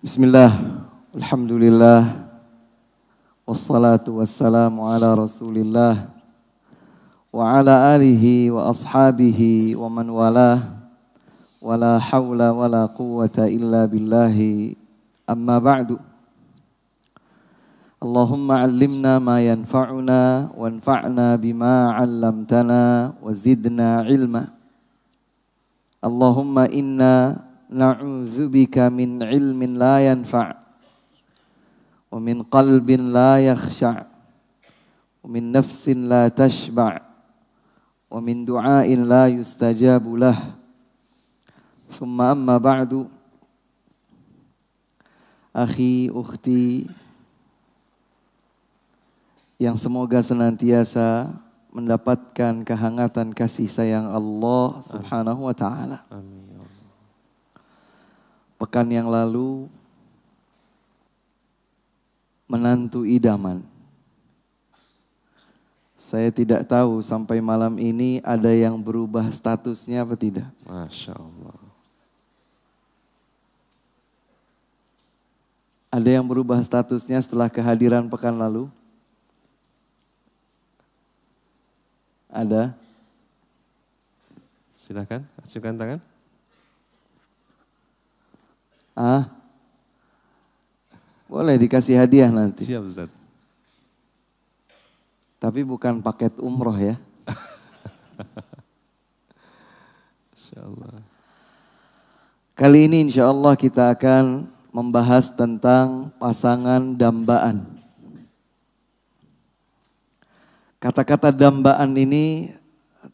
Bismillah, alhamdulillah, wassalatu wassalamu ala rasulillah, wa ala alihi wa ashabihi wa man walah, wa la hawla wa la quwwata illa billahi, amma ba'du. Allahumma allimna ma yanfa'una, wanfa'na bima 'allamtana, wa zidna ilma. Allahumma inna na'udzubika min ilmin la yanfa' wa min qalbin la yakhsha' wa min nafsin la tashba' wa min du'ain la yustajabu lah. Thumma amma ba'du. Akhi, ukhti yang semoga senantiasa mendapatkan kehangatan kasih sayang Allah Subhanahu wa ta'ala. Amin. Pekan yang lalu, menantu idaman. Saya tidak tahu sampai malam ini ada yang berubah statusnya apa tidak. Masya Allah. Ada yang berubah statusnya setelah kehadiran pekan lalu? Ada? Silakan, ajukan tangan. Boleh dikasih hadiah nanti. Siap Ustaz. Tapi bukan paket umroh ya. Insya Allah. Kali ini insya Allah kita akan membahas tentang pasangan dambaan. Kata-kata dambaan ini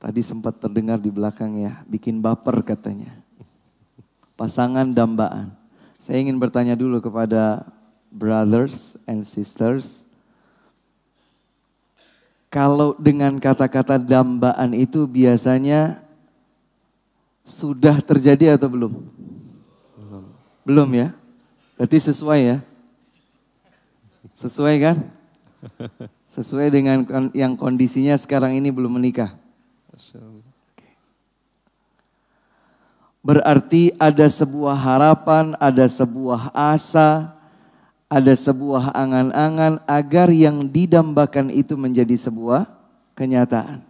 tadi sempat terdengar di belakang ya, bikin baper katanya. Pasangan dambaan. Saya ingin bertanya dulu kepada brothers and sisters. Kalau dengan kata-kata dambaan itu biasanya sudah terjadi atau belum? Belum ya? Berarti sesuai ya? Sesuai kan? Sesuai dengan yang kondisinya sekarang ini belum menikah. Berarti ada sebuah harapan, ada sebuah asa, ada sebuah angan-angan agar yang didambakan itu menjadi sebuah kenyataan.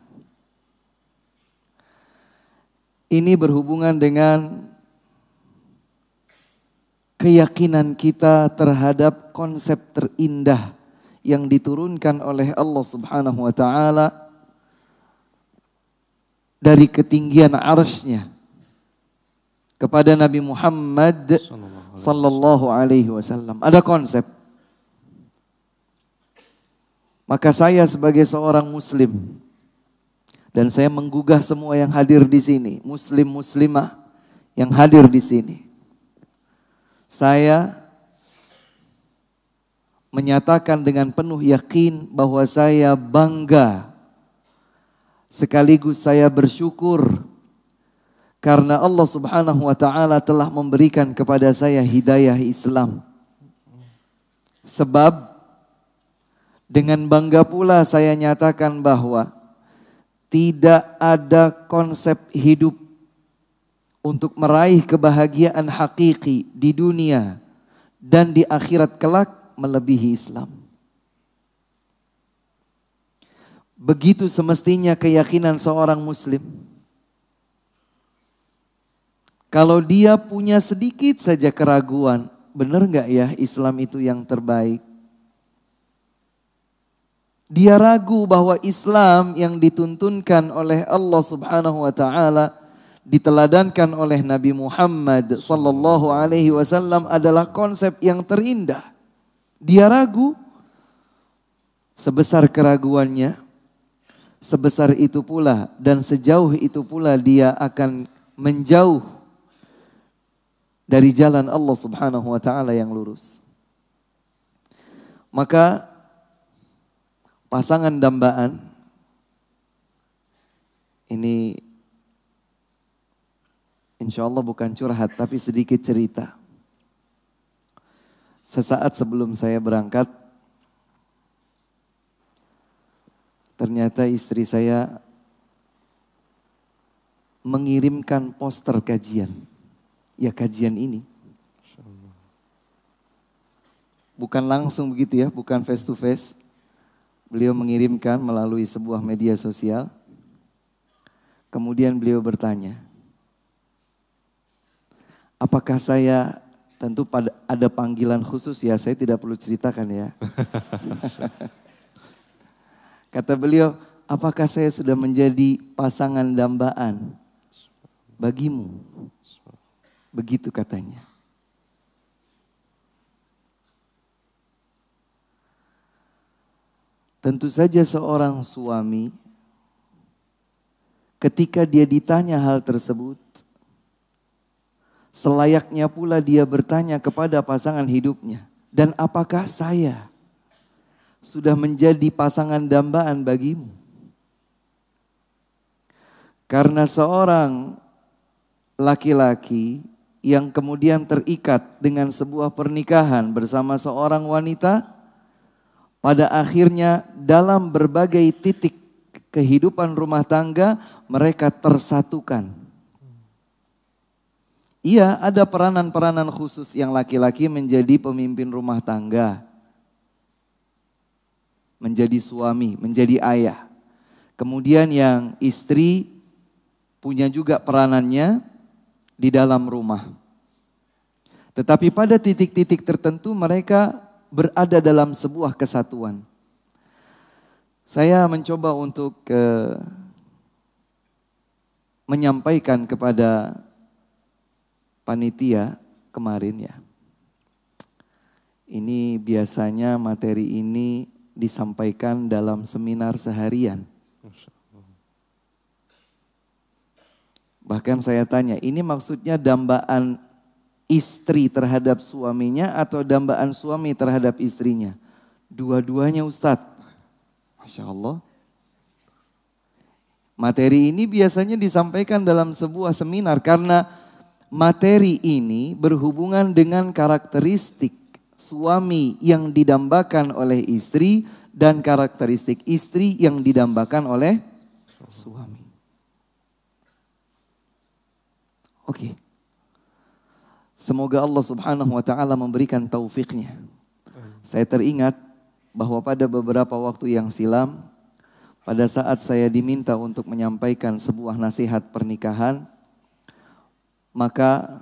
Ini berhubungan dengan keyakinan kita terhadap konsep terindah yang diturunkan oleh Allah Subhanahu wa ta'ala dari ketinggian arsy-Nya kepada Nabi Muhammad sallallahu alaihi wasallam. Ada konsep. Maka saya sebagai seorang muslim dan saya menggugah semua yang hadir di sini, muslim muslimah yang hadir di sini. Saya menyatakan dengan penuh yakin bahwa saya bangga sekaligus saya bersyukur karena Allah Subhanahu wa ta'ala telah memberikan kepada saya hidayah Islam. Sebab dengan bangga pula saya nyatakan bahwa tidak ada konsep hidup untuk meraih kebahagiaan hakiki di dunia dan di akhirat kelak melebihi Islam. Begitu semestinya keyakinan seorang muslim. Kalau dia punya sedikit saja keraguan, benar nggak ya Islam itu yang terbaik? Dia ragu bahwa Islam yang dituntunkan oleh Allah Subhanahu wa ta'ala, diteladankan oleh Nabi Muhammad sallallahu alaihi wasallam adalah konsep yang terindah. Dia ragu, sebesar keraguannya, sebesar itu pula dan sejauh itu pula dia akan menjauh dari jalan Allah Subhanahu wa ta'ala yang lurus. Maka pasangan dambaan ini insya Allah bukan curhat tapi sedikit cerita. Sesaat sebelum saya berangkat, ternyata istri saya mengirimkan poster kajian. Ya kajian ini. bukan langsung begitu ya, bukan face to face. Beliau mengirimkan melalui sebuah media sosial. Kemudian beliau bertanya, apakah saya, tentu ada panggilan khusus ya, saya tidak perlu ceritakan ya. Kata beliau, apakah saya sudah menjadi pasangan dambaan bagimu? Begitu katanya. Tentu saja seorang suami ketika dia ditanya hal tersebut, selayaknya pula dia bertanya kepada pasangan hidupnya, dan apakah saya sudah menjadi pasangan dambaan bagimu? Karena seorang laki-laki yang kemudian terikat dengan sebuah pernikahan bersama seorang wanita, pada akhirnya dalam berbagai titik kehidupan rumah tangga mereka tersatukan. Iya, ada peranan-peranan khusus yang laki-laki menjadi pemimpin rumah tangga, menjadi suami, menjadi ayah. Kemudian yang istri punya juga peranannya di dalam rumah. Tetapi pada titik-titik tertentu mereka berada dalam sebuah kesatuan. Saya mencoba untuk menyampaikan kepada panitia kemarin ya. Ini biasanya materi ini disampaikan dalam seminar seharian. Bahkan saya tanya, ini maksudnya dambaan istri terhadap suaminya atau dambaan suami terhadap istrinya? Dua-duanya Ustadz. Masya Allah. Materi ini biasanya disampaikan dalam sebuah seminar karena materi ini berhubungan dengan karakteristik suami yang didambakan oleh istri dan karakteristik istri yang didambakan oleh suami. Oke. Semoga Allah Subhanahu wa taala memberikan taufiknya. Saya teringat bahwa pada beberapa waktu yang silam, pada saat saya diminta untuk menyampaikan sebuah nasihat pernikahan, maka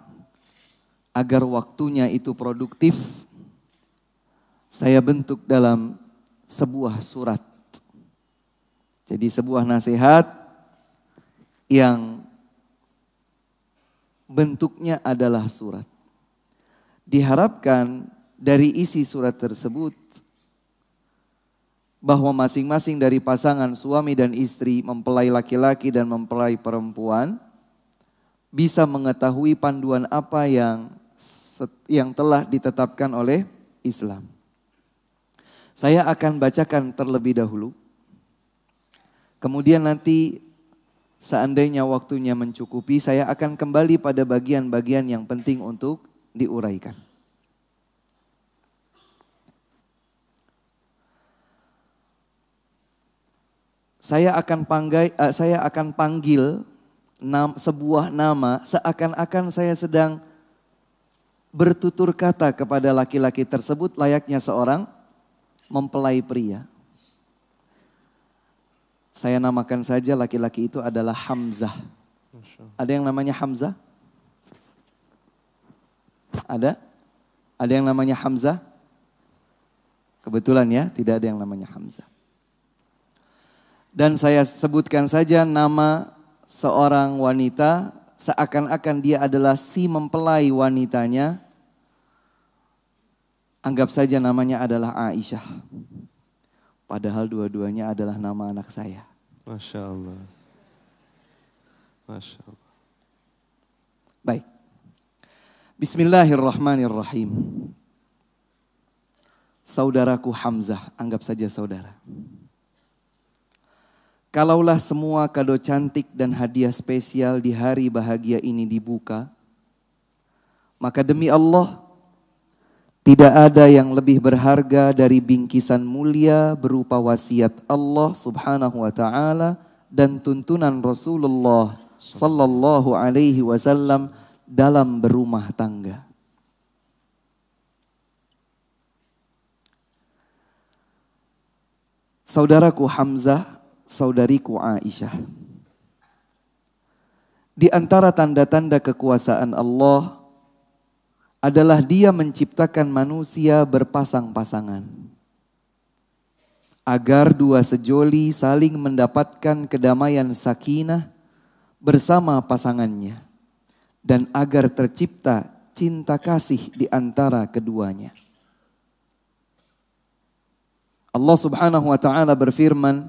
agar waktunya itu produktif, saya bentuk dalam sebuah surat. Jadi sebuah nasihat yang bentuknya adalah surat. Diharapkan dari isi surat tersebut bahwa masing-masing dari pasangan suami dan istri, mempelai laki-laki dan mempelai perempuan, bisa mengetahui panduan apa yang telah ditetapkan oleh Islam. Saya akan bacakan terlebih dahulu. Kemudian nanti seandainya waktunya mencukupi, saya akan kembali pada bagian-bagian yang penting untuk diuraikan. Saya akan panggil sebuah nama seakan-akan saya sedang bertutur kata kepada laki-laki tersebut layaknya seorang mempelai pria. Saya namakan saja laki-laki itu adalah Hamzah. Ada yang namanya Hamzah? Ada? Ada yang namanya Hamzah? Kebetulan ya, tidak ada yang namanya Hamzah. Dan saya sebutkan saja nama seorang wanita seakan-akan dia adalah si mempelai wanitanya. Anggap saja namanya adalah Aisyah. Padahal dua-duanya adalah nama anak saya. Masya Allah. Masya Allah. Baik. Bismillahirrahmanirrahim. Saudaraku Hamzah, anggap saja saudara. Kalaulah semua kado cantik dan hadiah spesial di hari bahagia ini dibuka, maka demi Allah, tidak ada yang lebih berharga dari bingkisan mulia berupa wasiat Allah Subhanahu wa taala dan tuntunan Rasulullah sallallahu alaihi wasallam dalam berumah tangga. saudaraku Hamzah, saudariku Aisyah. Di antara tanda-tanda kekuasaan Allah adalah Dia menciptakan manusia berpasang-pasangan, agar dua sejoli saling mendapatkan kedamaian sakinah bersama pasangannya, dan agar tercipta cinta kasih di antara keduanya. Allah Subhanahu wa taala berfirman,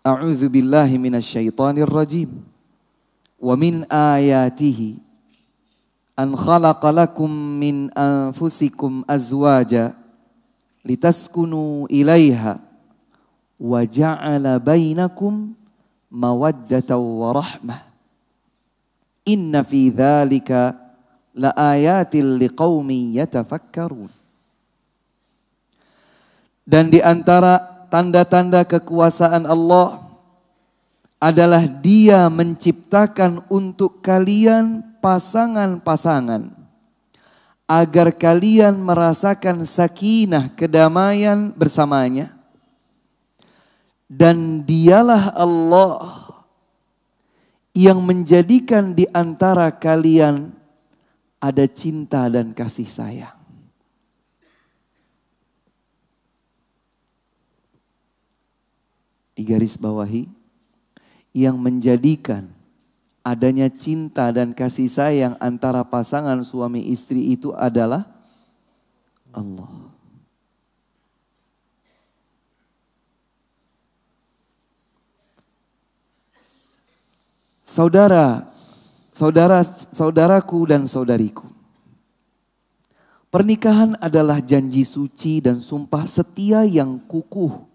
A'udzu billahi minasyaitonir rajim. Wa min ayatihi an khalaqa lakum min anfusikum azwaja litaskunu ilaiha wa ja'ala bainakum mawaddatan wa rahmah. Inna fi dzalika laayatil liqaumin yatafakkarun. Dan di antara tanda-tanda kekuasaan Allah adalah Dia menciptakan untuk kalian pasangan-pasangan agar kalian merasakan sakinah, kedamaian bersamanya. Dan Dialah Allah yang menjadikan di antara kalian ada cinta dan kasih sayang. Digaris bawahi, yang menjadikan adanya cinta dan kasih sayang antara pasangan suami istri itu adalah Allah. Saudaraku dan saudariku, pernikahan adalah janji suci dan sumpah setia yang kukuh.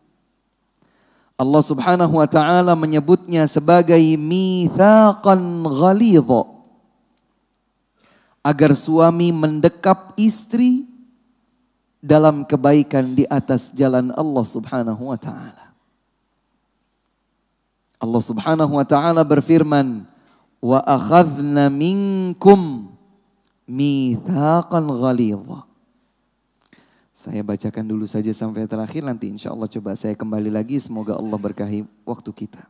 Allah Subhanahu wa taala menyebutnya sebagai mitsaqan ghalidha, agar suami mendekap istri dalam kebaikan di atas jalan Allah Subhanahu wa taala. Allah Subhanahu wa taala berfirman, wa akhadna minkum mitsaqan ghalidha. Saya bacakan dulu saja sampai terakhir, nanti insya Allah coba saya kembali lagi. Semoga Allah berkahi waktu kita.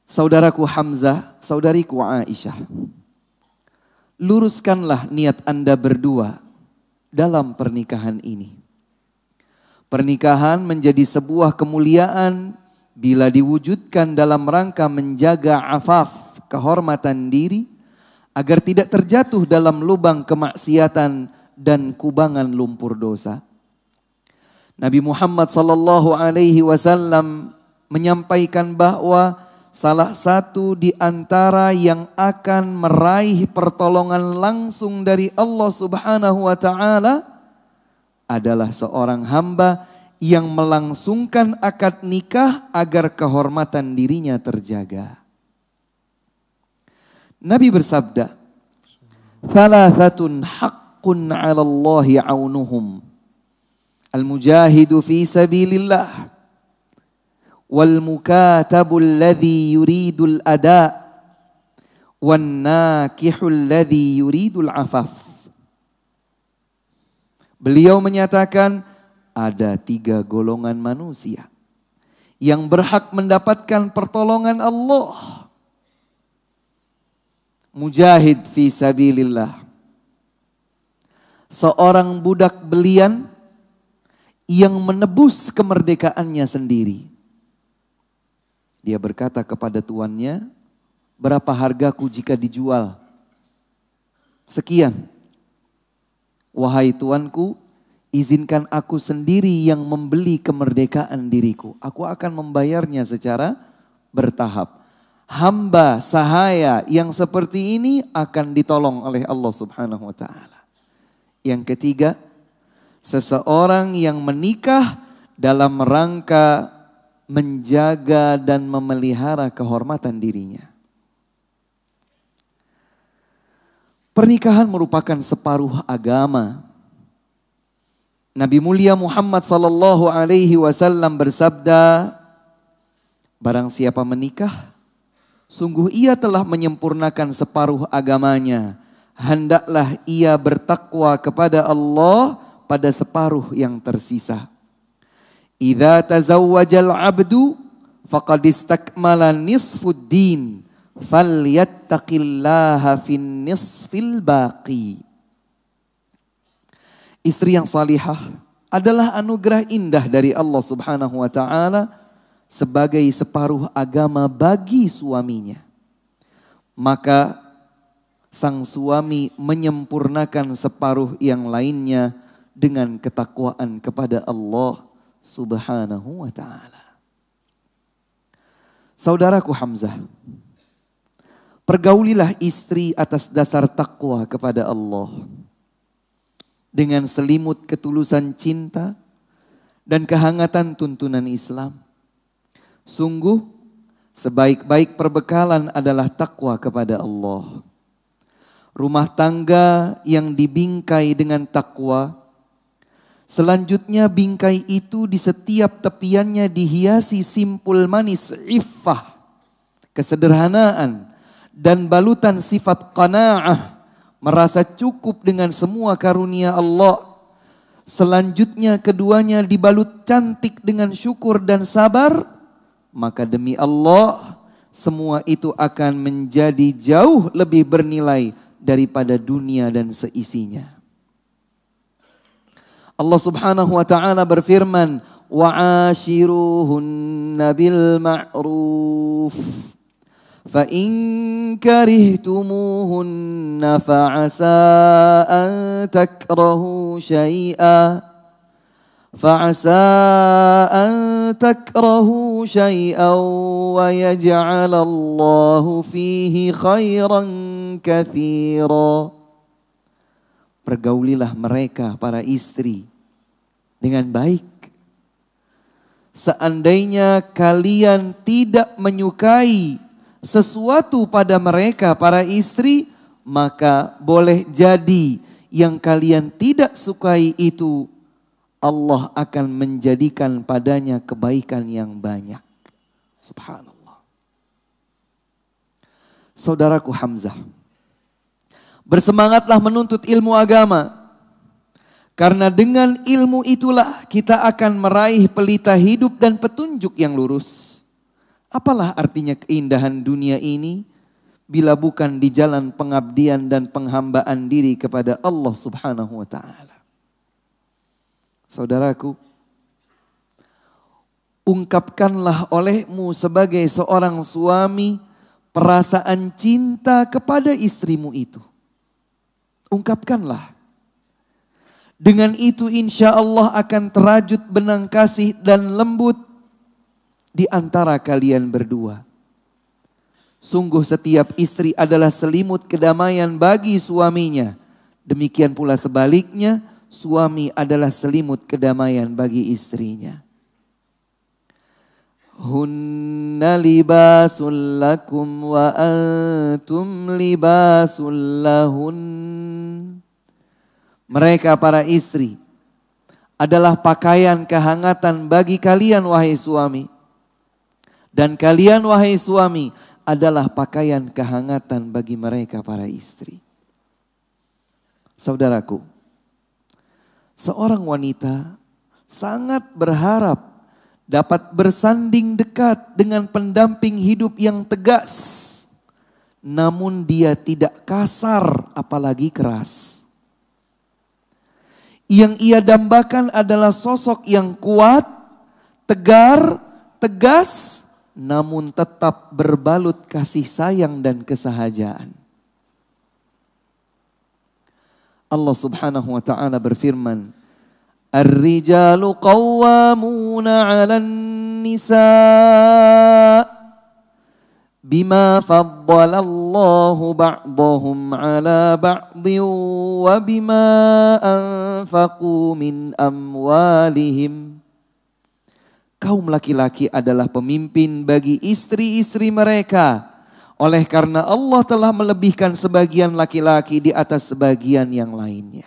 Saudaraku Hamzah, saudariku Aisyah, luruskanlah niat Anda berdua dalam pernikahan ini. Pernikahan menjadi sebuah kemuliaan bila diwujudkan dalam rangka menjaga afaf, kehormatan diri, agar tidak terjatuh dalam lubang kemaksiatan dan kubangan lumpur dosa. Nabi Muhammad sallallahu alaihi wasallam menyampaikan bahwa salah satu di antara yang akan meraih pertolongan langsung dari Allah Subhanahu wa taala adalah seorang hamba yang melangsungkan akad nikah agar kehormatan dirinya terjaga. Nabi bersabda, "Thalathatun haqqun 'ala Allahi 'aunuhum. Al-mujahidu fi sabilillah, wal mukatabu alladhi yuridul ada, wan nakihu alladhi yuridul afaf." Beliau menyatakan ada 3 golongan manusia yang berhak mendapatkan pertolongan Allah. Mujahid fi sabilillah, seorang budak belian yang menebus kemerdekaannya sendiri. Dia berkata kepada tuannya, berapa hargaku jika dijual? Sekian. Wahai tuanku, izinkan aku sendiri yang membeli kemerdekaan diriku. Aku akan membayarnya secara bertahap. Hamba sahaya yang seperti ini akan ditolong oleh Allah Subhanahu wa taala. Yang ketiga, seseorang yang menikah dalam rangka menjaga dan memelihara kehormatan dirinya. Pernikahan merupakan separuh agama. Nabi mulia Muhammad sallallahu alaihi wasallam bersabda, barang siapa menikah, sungguh ia telah menyempurnakan separuh agamanya. Hendaklah ia bertakwa kepada Allah pada separuh yang tersisa. Idza tazawwajal 'abdu faqad istakmala nisfuddin falyattaqillaha fin nisfil baqi. Istri yang salihah adalah anugerah indah dari Allah Subhanahu wa taala sebagai separuh agama bagi suaminya. Maka sang suami menyempurnakan separuh yang lainnya dengan ketakwaan kepada Allah Subhanahu wa taala. Saudaraku Hamzah, pergaulilah istri atas dasar takwa kepada Allah dengan selimut ketulusan cinta dan kehangatan tuntunan Islam. Sungguh sebaik-baik perbekalan adalah takwa kepada Allah. Rumah tangga yang dibingkai dengan takwa, selanjutnya bingkai itu di setiap tepiannya dihiasi simpul manis iffah, kesederhanaan, dan balutan sifat qanaah, merasa cukup dengan semua karunia Allah. Selanjutnya keduanya dibalut cantik dengan syukur dan sabar, maka demi Allah semua itu akan menjadi jauh lebih bernilai daripada dunia dan seisinya. Allah Subhanahu wa taala berfirman, "Wa'ashiruhunna bil ma'ruf. Fa in karihtumuhunna fa'asa an takrahu syai'a." فَعَسَىٰ أَن تَكْرَهُوا شَيْئًا وَيَجْعَلَ اللَّهُ فِيهِ خَيْرًا كَثِيرًا. Pergaulilah mereka para istri dengan baik. Seandainya kalian tidak menyukai sesuatu pada mereka para istri, maka boleh jadi yang kalian tidak sukai itu Allah akan menjadikan padanya kebaikan yang banyak. Subhanallah. Saudaraku Hamzah, bersemangatlah menuntut ilmu agama. Karena dengan ilmu itulah kita akan meraih pelita hidup dan petunjuk yang lurus. Apalah artinya keindahan dunia ini bila bukan di jalan pengabdian dan penghambaan diri kepada Allah Subhanahu wa taala. Saudaraku, ungkapkanlah olehmu sebagai seorang suami perasaan cinta kepada istrimu itu. Ungkapkanlah. Dengan itu insya Allah akan terajut benang kasih dan lembut di antara kalian berdua. Sungguh setiap istri adalah selimut kedamaian bagi suaminya. Demikian pula sebaliknya, suami adalah selimut kedamaian bagi istrinya. Hunna libasul lakum wa antum libasul lahun. Mereka para istri adalah pakaian kehangatan bagi kalian wahai suami. Dan kalian wahai suami adalah pakaian kehangatan bagi mereka para istri. Saudaraku, seorang wanita sangat berharap dapat bersanding dekat dengan pendamping hidup yang tegas. Namun dia tidak kasar apalagi keras. Yang ia dambakan adalah sosok yang kuat, tegar, tegas, namun tetap berbalut kasih sayang dan kesahajaan. Allah Subhanahu wa taala berfirman, "Ar-rijalu qawwamuna 'alan nisa' bima faddala Allahu ba'dahum 'ala ba'din wa bima anfaqu min amwalihim." Kaum laki-laki adalah pemimpin bagi istri-istri mereka. Oleh karena Allah telah melebihkan sebagian laki-laki di atas sebagian yang lainnya.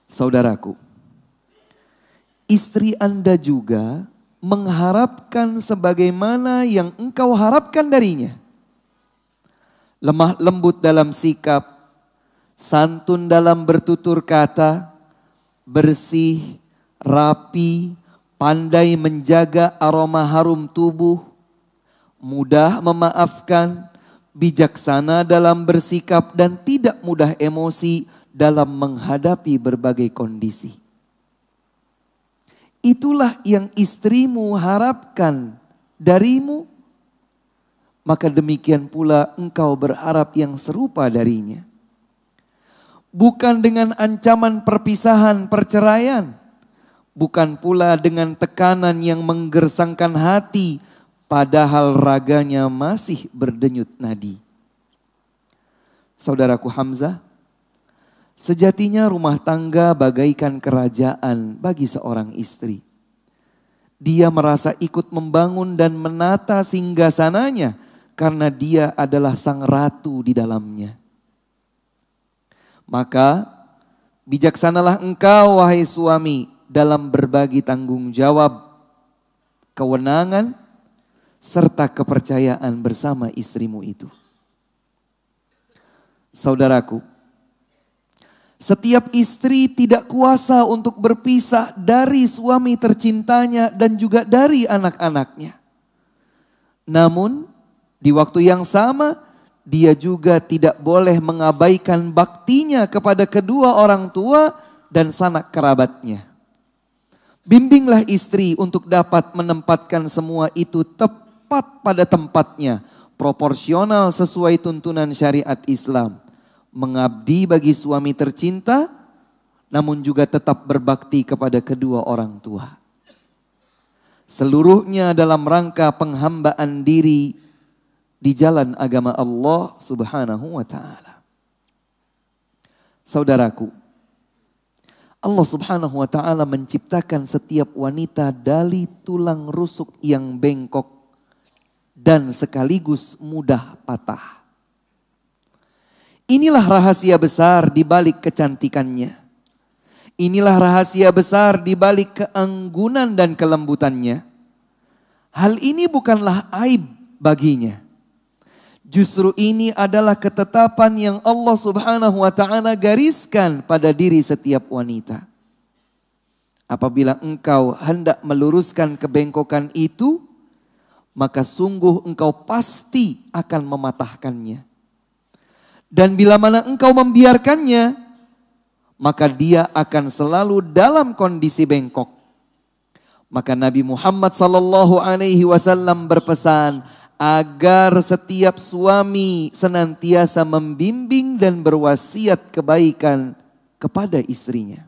Saudaraku, istri Anda juga mengharapkan sebagaimana yang engkau harapkan darinya. Lemah lembut dalam sikap, santun dalam bertutur kata, bersih, rapi, pandai menjaga aroma harum tubuh, mudah memaafkan, bijaksana dalam bersikap dan tidak mudah emosi dalam menghadapi berbagai kondisi. Itulah yang istrimu harapkan darimu, maka demikian pula engkau berharap yang serupa darinya. Bukan dengan ancaman perpisahan, perceraian, bukan pula dengan tekanan yang menggersangkan hati, padahal raganya masih berdenyut nadi. Saudaraku Hamzah, sejatinya rumah tangga bagaikan kerajaan bagi seorang istri. Dia merasa ikut membangun dan menata singgasananya karena dia adalah sang ratu di dalamnya. Maka bijaksanalah engkau wahai suami dalam berbagi tanggung jawab, kewenangan, serta kepercayaan bersama istrimu itu. Saudaraku, setiap istri tidak kuasa untuk berpisah dari suami tercintanya dan juga dari anak-anaknya. Namun di waktu yang sama dia juga tidak boleh mengabaikan baktinya kepada kedua orang tua dan sanak kerabatnya. Bimbinglah istri untuk dapat menempatkan semua itu tepat pada tempatnya, proporsional sesuai tuntunan syariat Islam. Mengabdi bagi suami tercinta, namun juga tetap berbakti kepada kedua orang tua. Seluruhnya dalam rangka penghambaan diri di jalan agama Allah Subhanahu wa ta'ala. Saudaraku, Allah Subhanahu wa ta'ala menciptakan setiap wanita dari tulang rusuk yang bengkok dan sekaligus mudah patah. Inilah rahasia besar di balik kecantikannya. Inilah rahasia besar di balik keanggunan dan kelembutannya. Hal ini bukanlah aib baginya. Justru ini adalah ketetapan yang Allah Subhanahu wa ta'ala gariskan pada diri setiap wanita. Apabila engkau hendak meluruskan kebengkokan itu, maka sungguh engkau pasti akan mematahkannya. Dan bila mana engkau membiarkannya, maka dia akan selalu dalam kondisi bengkok. Maka Nabi Muhammad SAW berpesan agar setiap suami senantiasa membimbing dan berwasiat kebaikan kepada istrinya.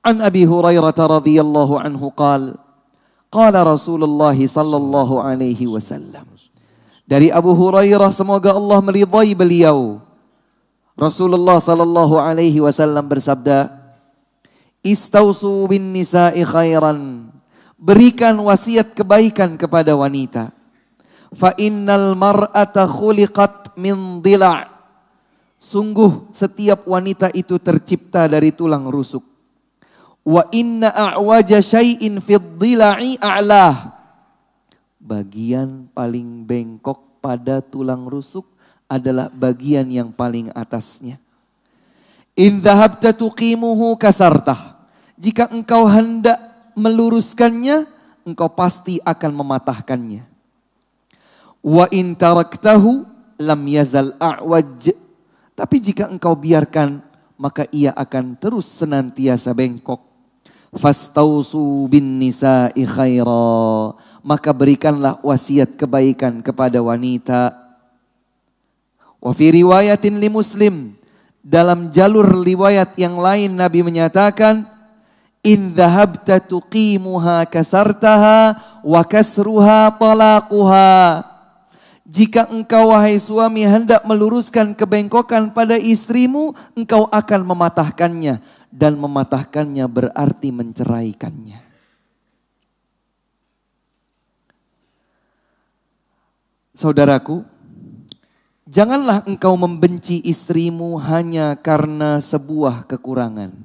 An Abi Hurairah radhiyallahu anhu qala Rasulullah sallallahu alaihi wasallam. Dari Abu Hurairah, semoga Allah meridhai beliau, Rasulullah sallallahu alaihi wasallam bersabda, "Istausu bin nisa'i khairan." Berikan wasiat kebaikan kepada wanita. Fa innal mar'ata khuliqat min dhila'. Sungguh setiap wanita itu tercipta dari tulang rusuk. Wa inna a'waja syai'in fid dhila'i a'lah. Bagian paling bengkok pada tulang rusuk adalah bagian yang paling atasnya. In dhahabta tuqimuhu kasartah. Jika engkau hendak meluruskannya, engkau pasti akan mematahkannya. Wa in taraktahu lam yazal a'waj. Tapi jika engkau biarkan, maka ia akan terus senantiasa bengkok. Fastausu bin nisa'i khaira. Maka berikanlah wasiat kebaikan kepada wanita. Wa fi riwayatin li Muslim. Dalam jalur riwayat yang lain Nabi menyatakan, in dhahabta tuqimuha kasartaha wa kasruha talaquha. Jika engkau wahai suami hendak meluruskan kebengkokan pada istrimu, engkau akan mematahkannya. Dan mematahkannya berarti menceraikannya. Saudaraku, janganlah engkau membenci istrimu hanya karena sebuah kekurangan.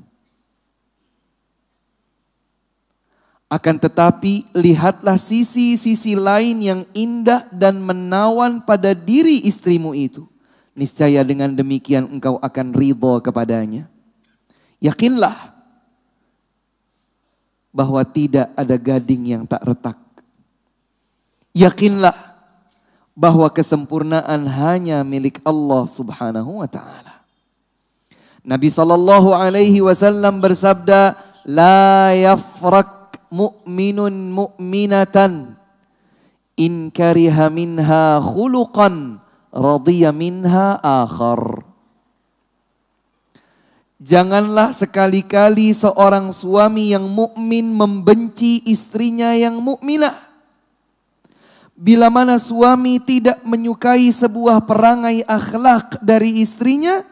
Akan tetapi lihatlah sisi-sisi lain yang indah dan menawan pada diri istrimu itu. niscaya dengan demikian engkau akan ridho kepadanya. Yakinlah bahwa tidak ada gading yang tak retak. Yakinlah bahwa kesempurnaan hanya milik Allah Subhanahu wa taala. Nabi sallallahu alaihi wasallam bersabda, "La yafrak mu'minun mu'minatan in kariha minha khuluqan radhiya minha akhar." Janganlah sekali-kali seorang suami yang mukmin membenci istrinya yang mukminah. Bila mana suami tidak menyukai sebuah perangai akhlak dari istrinya,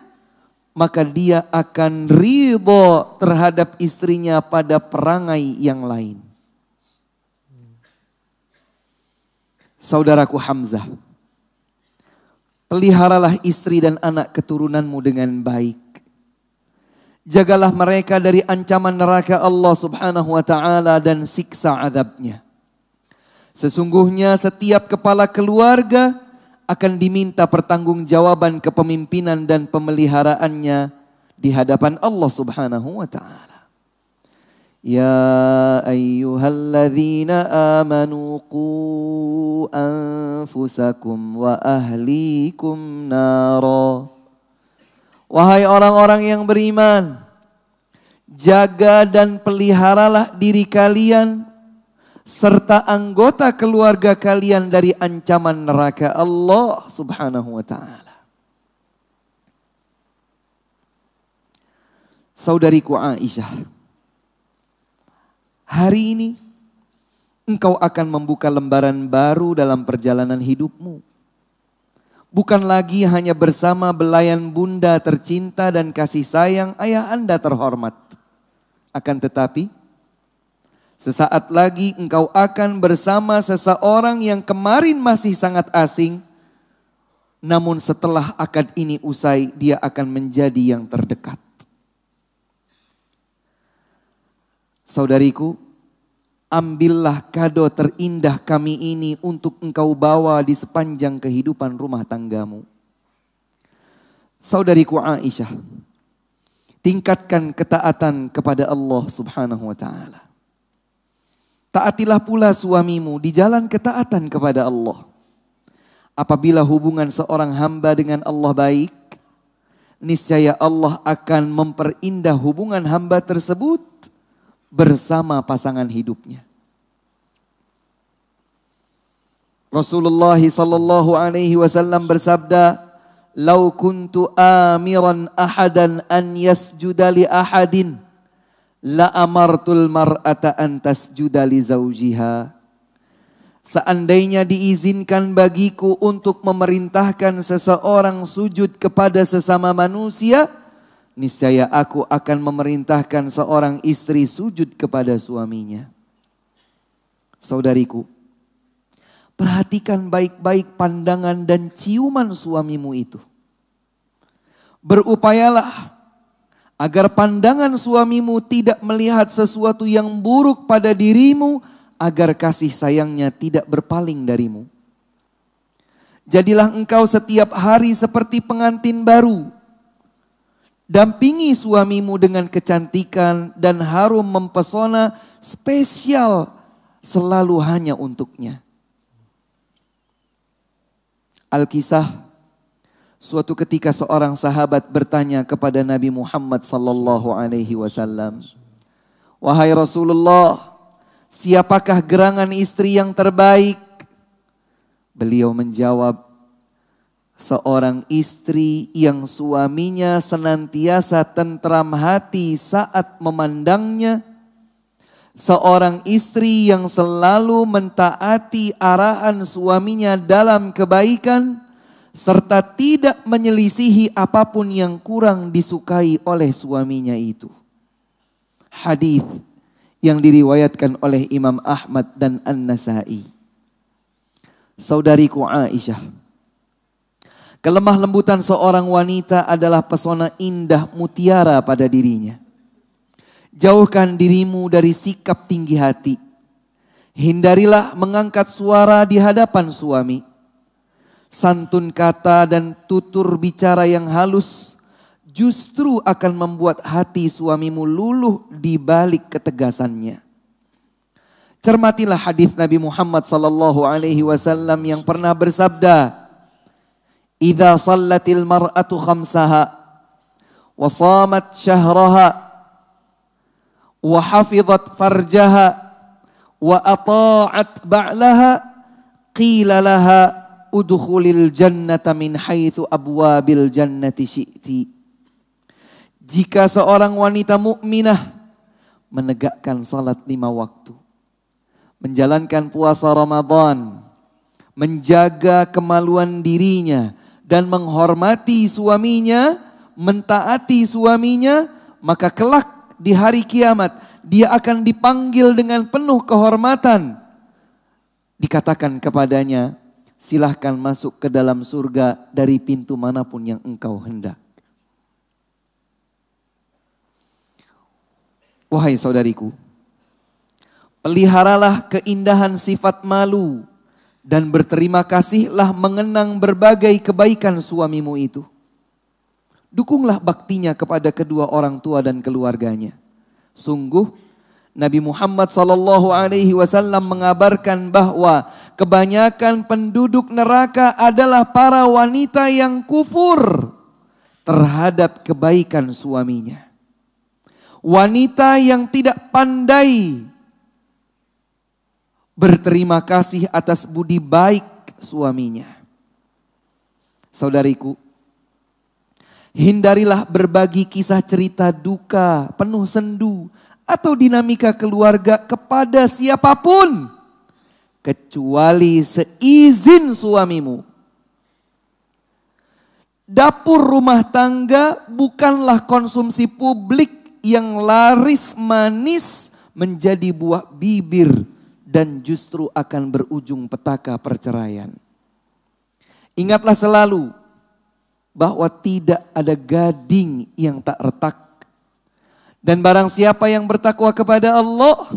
maka dia akan ridho terhadap istrinya pada perangai yang lain. Saudaraku Hamzah, peliharalah istri dan anak keturunanmu dengan baik. Jagalah mereka dari ancaman neraka Allah Subhanahu wa taala dan siksa azabnya. Sesungguhnya setiap kepala keluarga akan diminta pertanggungjawaban kepemimpinan dan pemeliharaannya di hadapan Allah Subhanahu wa taala. Ya ayyuhalladzina amanu qu anfusakum wa ahlikum nara. Wahai orang-orang yang beriman, jaga dan peliharalah diri kalian serta anggota keluarga kalian dari ancaman neraka Allah Subhanahu wa taala. Saudariku Aisyah, hari ini engkau akan membuka lembaran baru dalam perjalanan hidupmu. Bukan lagi hanya bersama belayan bunda tercinta dan kasih sayang ayah anda terhormat. Akan tetapi, sesaat lagi engkau akan bersama seseorang yang kemarin masih sangat asing. Namun setelah akad ini usai, dia akan menjadi yang terdekat. Saudariku, ambillah kado terindah kami ini untuk engkau bawa di sepanjang kehidupan rumah tanggamu. Saudariku Aisyah, tingkatkan ketaatan kepada Allah Subhanahu wa taala. Taatilah pula suamimu di jalan ketaatan kepada Allah. Apabila hubungan seorang hamba dengan Allah baik, niscaya Allah akan memperindah hubungan hamba tersebut bersama pasangan hidupnya. Rasulullah sallallahu alaihi wasallam bersabda, "Lau kuntu amiran ahadan an yasjuda li ahadin, la amartul mar'ata an tasjuda li zawjiha." Seandainya diizinkan bagiku untuk memerintahkan seseorang sujud kepada sesama manusia, niscaya aku akan memerintahkan seorang istri sujud kepada suaminya. Saudariku, perhatikan baik-baik pandangan dan ciuman suamimu itu. Berupayalah agar pandangan suamimu tidak melihat sesuatu yang buruk pada dirimu, agar kasih sayangnya tidak berpaling darimu. Jadilah engkau setiap hari seperti pengantin baru. Dampingi suamimu dengan kecantikan dan harum mempesona spesial selalu hanya untuknya. Al-Kisah, suatu ketika seorang sahabat bertanya kepada Nabi Muhammad sallallahu alaihi wasallam, "Wahai Rasulullah, siapakah gerangan istri yang terbaik?" Beliau menjawab, "Seorang istri yang suaminya senantiasa tentram hati saat memandangnya. Seorang istri yang selalu mentaati arahan suaminya dalam kebaikan, serta tidak menyelisihi apapun yang kurang disukai oleh suaminya itu." Hadis yang diriwayatkan oleh Imam Ahmad dan An-Nasai. Saudariku Aisyah, kelemah lembutan seorang wanita adalah pesona indah mutiara pada dirinya. Jauhkan dirimu dari sikap tinggi hati. Hindarilah mengangkat suara di hadapan suami. Santun kata dan tutur bicara yang halus justru akan membuat hati suamimu luluh di balik ketegasannya. Cermatilah hadis Nabi Muhammad sallallahu alaihi wasallam yang pernah bersabda, "Idza shallatil mar'atu khamsaha wa shamat syahraha wa hafizat farjaha wa ata'at ba'laha qila laha udkhulil jannata min haitsu abwabil jannati syi'ti." Jika seorang wanita mukminah menegakkan salat 5 waktu, menjalankan puasa Ramadan, menjaga kemaluan dirinya dan menghormati suaminya, mentaati suaminya, maka kelak di hari kiamat dia akan dipanggil dengan penuh kehormatan. Dikatakan kepadanya, silahkan masuk ke dalam surga dari pintu manapun yang engkau hendak. Wahai saudariku, peliharalah keindahan sifat malu dan berterima kasihlah mengenang berbagai kebaikan suamimu itu. Dukunglah baktinya kepada kedua orang tua dan keluarganya. Sungguh Nabi Muhammad SAW mengabarkan bahwa kebanyakan penduduk neraka adalah para wanita yang kufur terhadap kebaikan suaminya. Wanita yang tidak pandai berterima kasih atas budi baik suaminya. Saudariku, hindarilah berbagi kisah cerita duka penuh sendu atau dinamika keluarga kepada siapapun kecuali seizin suamimu. Dapur rumah tangga bukanlah konsumsi publik yang laris manis menjadi buah bibir dan justru akan berujung petaka perceraian. Ingatlah selalu bahwa tidak ada gading yang tak retak. Dan barang siapa yang bertakwa kepada Allah,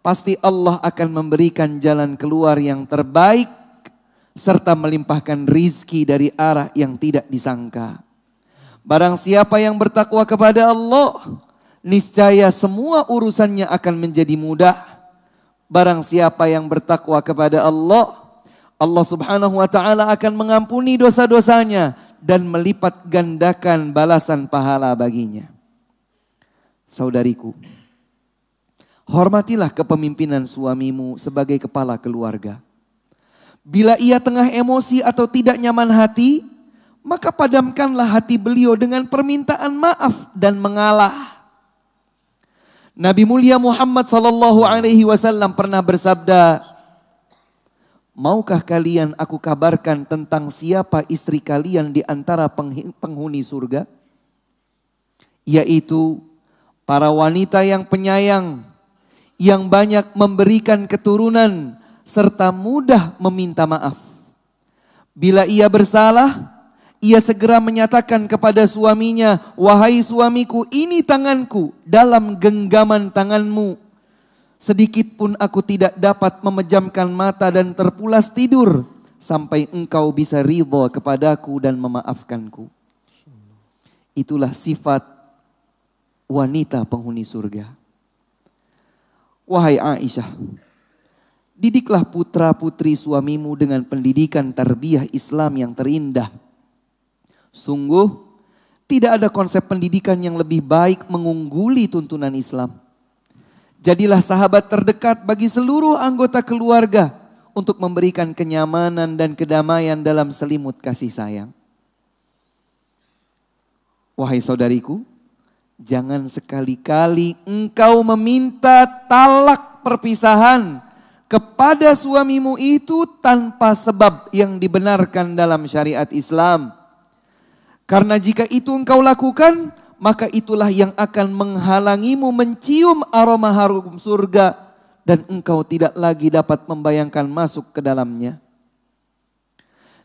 pasti Allah akan memberikan jalan keluar yang terbaik serta melimpahkan rizki dari arah yang tidak disangka. Barang siapa yang bertakwa kepada Allah, niscaya semua urusannya akan menjadi mudah. Barang siapa yang bertakwa kepada Allah, Allah Subhanahu wa taala akan mengampuni dosa-dosanya dan melipat gandakan balasan pahala baginya. Saudariku, hormatilah kepemimpinan suamimu sebagai kepala keluarga. Bila ia tengah emosi atau tidak nyaman hati, maka padamkanlah hati beliau dengan permintaan maaf dan mengalah. Nabi mulia Muhammad SAW pernah bersabda, "Maukah kalian aku kabarkan tentang siapa istri kalian di antara penghuni surga? Yaitu para wanita yang penyayang, yang banyak memberikan keturunan, serta mudah meminta maaf. Bila ia bersalah, ia segera menyatakan kepada suaminya, 'Wahai suamiku, ini tanganku dalam genggaman tanganmu. Sedikit pun aku tidak dapat memejamkan mata dan terpulas tidur sampai engkau bisa ridha kepadaku dan memaafkanku.'" Itulah sifat wanita penghuni surga. Wahai Aisyah, didiklah putra-putri suamimu dengan pendidikan tarbiyah Islam yang terindah. Sungguh tidak ada konsep pendidikan yang lebih baik mengungguli tuntunan Islam. Jadilah sahabat terdekat bagi seluruh anggota keluarga untuk memberikan kenyamanan dan kedamaian dalam selimut kasih sayang. Wahai saudariku, jangan sekali-kali engkau meminta talak perpisahan kepada suamimu itu tanpa sebab yang dibenarkan dalam syariat Islam. Karena jika itu engkau lakukan, maka itulah yang akan menghalangimu mencium aroma harum surga dan engkau tidak lagi dapat membayangkan masuk ke dalamnya.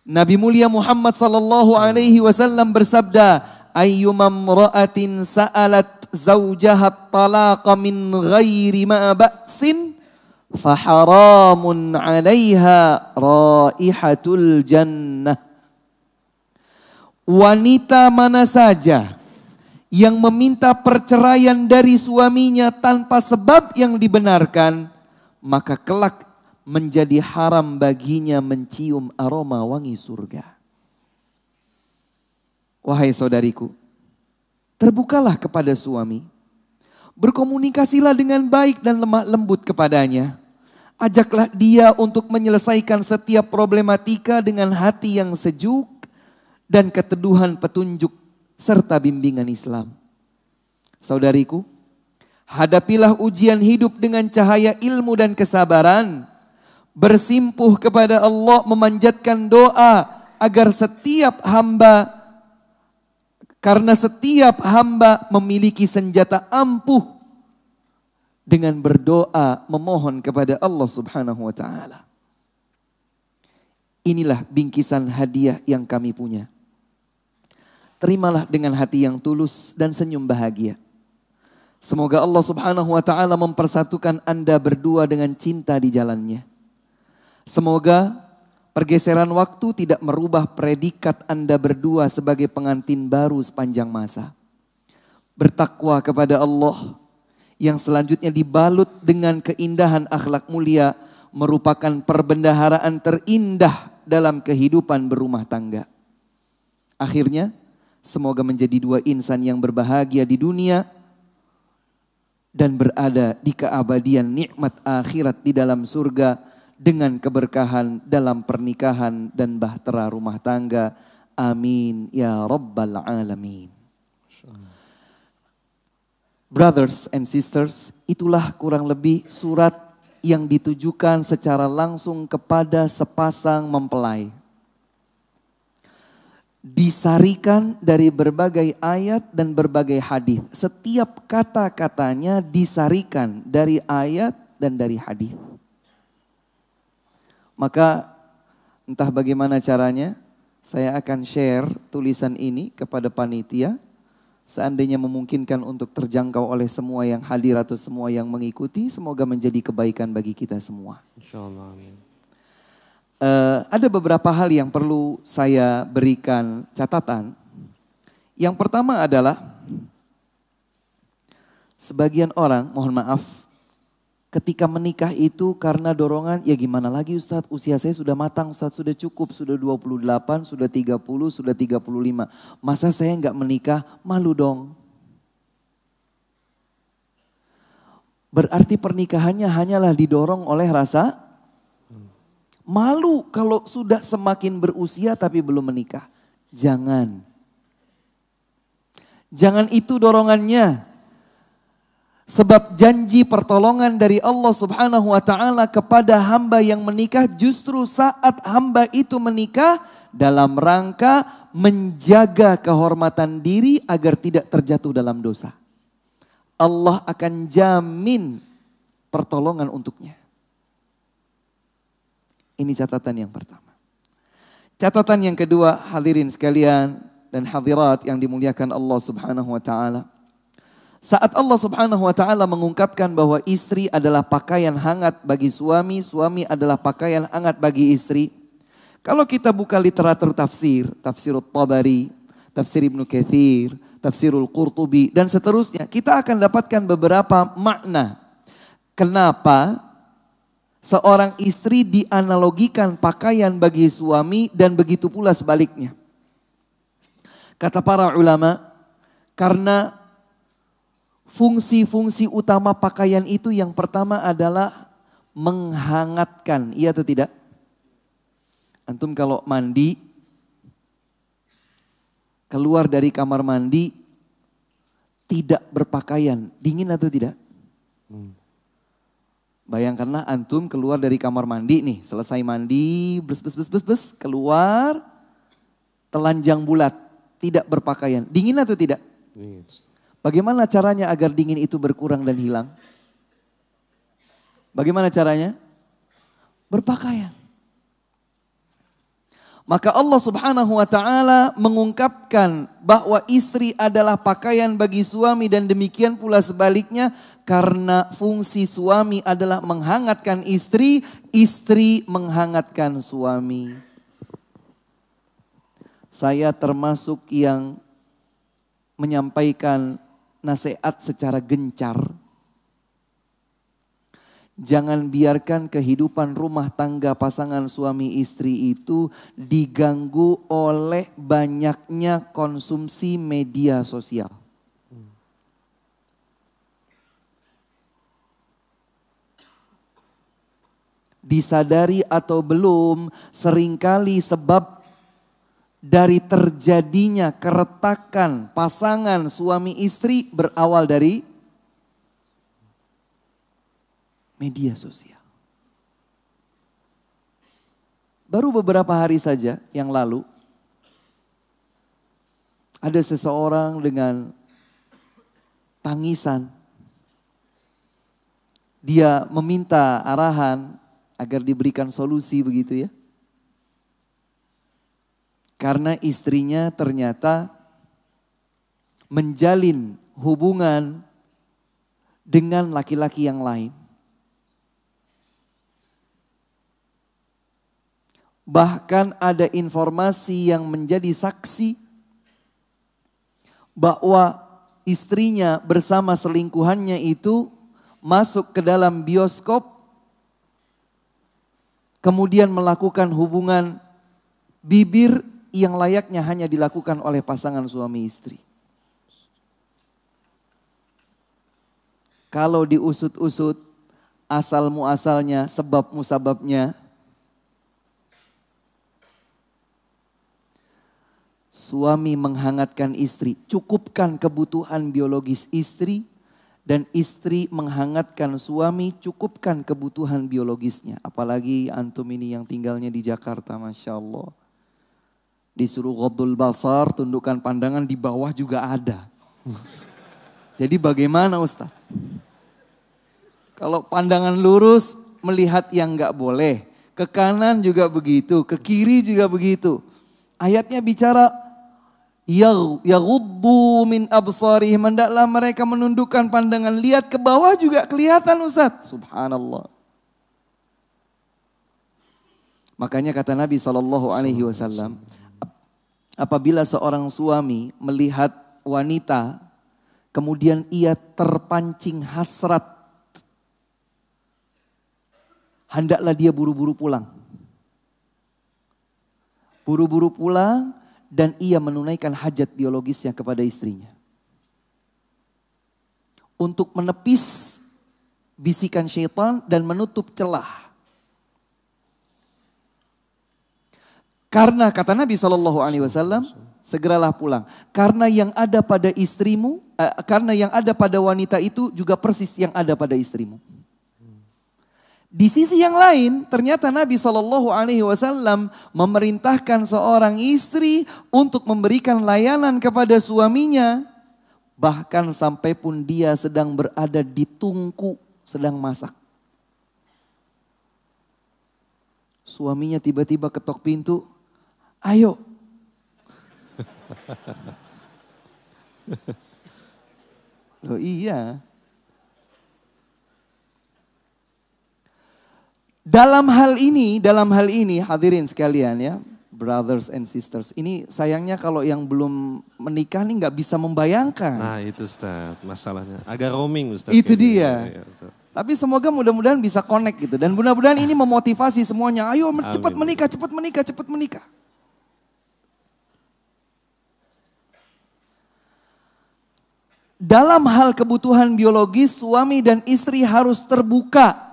Nabi mulia Muhammad SAW bersabda, "Ayyumam ra'atin sa'alat zawjahat talaqa min ghairi ma ba'sin faharamun 'alaiha raihatul jannah." wanita mana saja yang meminta perceraian dari suaminya tanpa sebab yang dibenarkan, maka kelak menjadi haram baginya mencium aroma wangi surga. Wahai saudariku, terbukalah kepada suami. Berkomunikasilah dengan baik dan lemah lembut kepadanya. Ajaklah dia untuk menyelesaikan setiap problematika dengan hati yang sejuk dan keteduhan petunjuk serta bimbingan Islam. Saudariku, hadapilah ujian hidup dengan cahaya ilmu dan kesabaran. Bersimpuh kepada Allah, memanjatkan doa agar karena setiap hamba memiliki senjata ampuh dengan berdoa memohon kepada Allah Subhanahu wa taala. Inilah bingkisan hadiah yang kami punya. Terimalah dengan hati yang tulus dan senyum bahagia. Semoga Allah Subhanahu wa taala mempersatukan Anda berdua dengan cinta di jalannya. Semoga pergeseran waktu tidak merubah predikat Anda berdua sebagai pengantin baru sepanjang masa. Bertakwa kepada Allah yang selanjutnya dibalut dengan keindahan akhlak mulia merupakan perbendaharaan terindah dalam kehidupan berumah tangga. Akhirnya, semoga menjadi dua insan yang berbahagia di dunia dan berada di keabadian nikmat akhirat di dalam surga dengan keberkahan dalam pernikahan dan bahtera rumah tangga. Amin ya rabbal alamin. Brothers and sisters, itulah kurang lebih surat yang ditujukan secara langsung kepada sepasang mempelai. Disarikan dari berbagai ayat dan berbagai hadis. Setiap kata-katanya disarikan dari ayat dan dari hadis. Maka entah bagaimana caranya, saya akan share tulisan ini kepada panitia. Seandainya memungkinkan untuk terjangkau oleh semua yang hadir atau semua yang mengikuti, semoga menjadi kebaikan bagi kita semua. Insyaallah, amin. Ada beberapa hal yang perlu saya berikan catatan. Yang pertama adalah sebagian orang, mohon maaf, ketika menikah itu karena dorongan, ya gimana lagi Ustadz, usia saya sudah matang Ustadz, sudah cukup, sudah 28, sudah 30, sudah 35. Masa saya enggak menikah, malu dong. Berarti pernikahannya hanyalah didorong oleh rasa malu kalau sudah semakin berusia tapi belum menikah. Jangan. Jangan itu dorongannya. Sebab janji pertolongan dari Allah Subhanahu wa taala kepada hamba yang menikah justru saat hamba itu menikah dalam rangka menjaga kehormatan diri agar tidak terjatuh dalam dosa. Allah akan jamin pertolongan untuknya. Ini catatan yang pertama. Catatan yang kedua, hadirin sekalian dan hadirat yang dimuliakan Allah Subhanahu wa taala. Saat Allah Subhanahu wa taala mengungkapkan bahwa istri adalah pakaian hangat bagi suami, suami adalah pakaian hangat bagi istri. Kalau kita buka literatur tafsir, Tafsirut Tabari, Tafsir Ibnu Katsir, Tafsirul Qurtubi dan seterusnya, kita akan dapatkan beberapa makna. Kenapa seorang istri dianalogikan pakaian bagi suami dan begitu pula sebaliknya. Kata para ulama, karena fungsi-fungsi utama pakaian itu yang pertama adalah menghangatkan, iya atau tidak? Antum kalau mandi, keluar dari kamar mandi, tidak berpakaian, dingin atau tidak? Bayangkanlah antum keluar dari kamar mandi nih, selesai mandi, bes, keluar, telanjang bulat, tidak berpakaian. Dingin atau tidak? Bagaimana caranya agar dingin itu berkurang dan hilang? Bagaimana caranya? Berpakaian. Maka Allah Subhanahu wa taala mengungkapkan bahwa istri adalah pakaian bagi suami dan demikian pula sebaliknya karena fungsi suami adalah menghangatkan istri, istri menghangatkan suami. saya termasuk yang menyampaikan nasihat secara gencar. Jangan biarkan kehidupan rumah tangga pasangan suami istri itu diganggu oleh banyaknya konsumsi media sosial. Disadari atau belum, seringkali sebab dari terjadinya keretakan pasangan suami istri berawal dari media sosial. Baru beberapa hari saja yang lalu, ada seseorang dengan tangisan. Dia meminta arahan agar diberikan solusi begitu ya. Karena istrinya ternyata menjalin hubungan dengan laki-laki yang lain. Bahkan ada informasi yang menjadi saksi bahwa istrinya bersama selingkuhannya itu masuk ke dalam bioskop, kemudian melakukan hubungan bibir yang layaknya hanya dilakukan oleh pasangan suami istri. Kalau diusut-usut asal muasalnya, sebab musababnya, suami menghangatkan istri, cukupkan kebutuhan biologis istri, dan istri menghangatkan suami, cukupkan kebutuhan biologisnya. Apalagi antum ini yang tinggalnya di Jakarta, Masya Allah. Disuruh ghaddul basar, tundukkan pandangan, di bawah juga ada. Jadi bagaimana Ustaz? Kalau pandangan lurus, melihat yang enggak boleh. Ke kanan juga begitu, ke kiri juga begitu. Ayatnya bicara, yaghuddu min absarihim, hendaklah mereka menundukkan pandangan, lihat ke bawah juga kelihatan Ustaz. Subhanallah. Makanya kata Nabi SAW, apabila seorang suami melihat wanita, kemudian ia terpancing hasrat, hendaklah dia buru-buru pulang. Buru-buru pulang, dan ia menunaikan hajat biologisnya kepada istrinya. Untuk menepis bisikan syaitan dan menutup celah. Karena kata Nabi SAW, segeralah pulang. Karena yang ada pada istrimu, karena yang ada pada wanita itu juga persis yang ada pada istrimu. Di sisi yang lain, ternyata Nabi SAW memerintahkan seorang istri untuk memberikan layanan kepada suaminya. Bahkan sampai pun dia sedang berada di tungku, sedang masak. Suaminya tiba-tiba ketok pintu, ayo. Loh iya. Dalam hal ini hadirin sekalian ya, brothers and sisters. Ini sayangnya kalau yang belum menikah nih nggak bisa membayangkan. Nah itu Ustaz, masalahnya. Agak roaming Ustaz. Itu dia. Ya, tapi semoga mudah-mudahan bisa connect gitu. Dan mudah-mudahan ini memotivasi semuanya. Ayo cepat menikah, cepat menikah, cepat menikah. Dalam hal kebutuhan biologis, suami dan istri harus terbuka.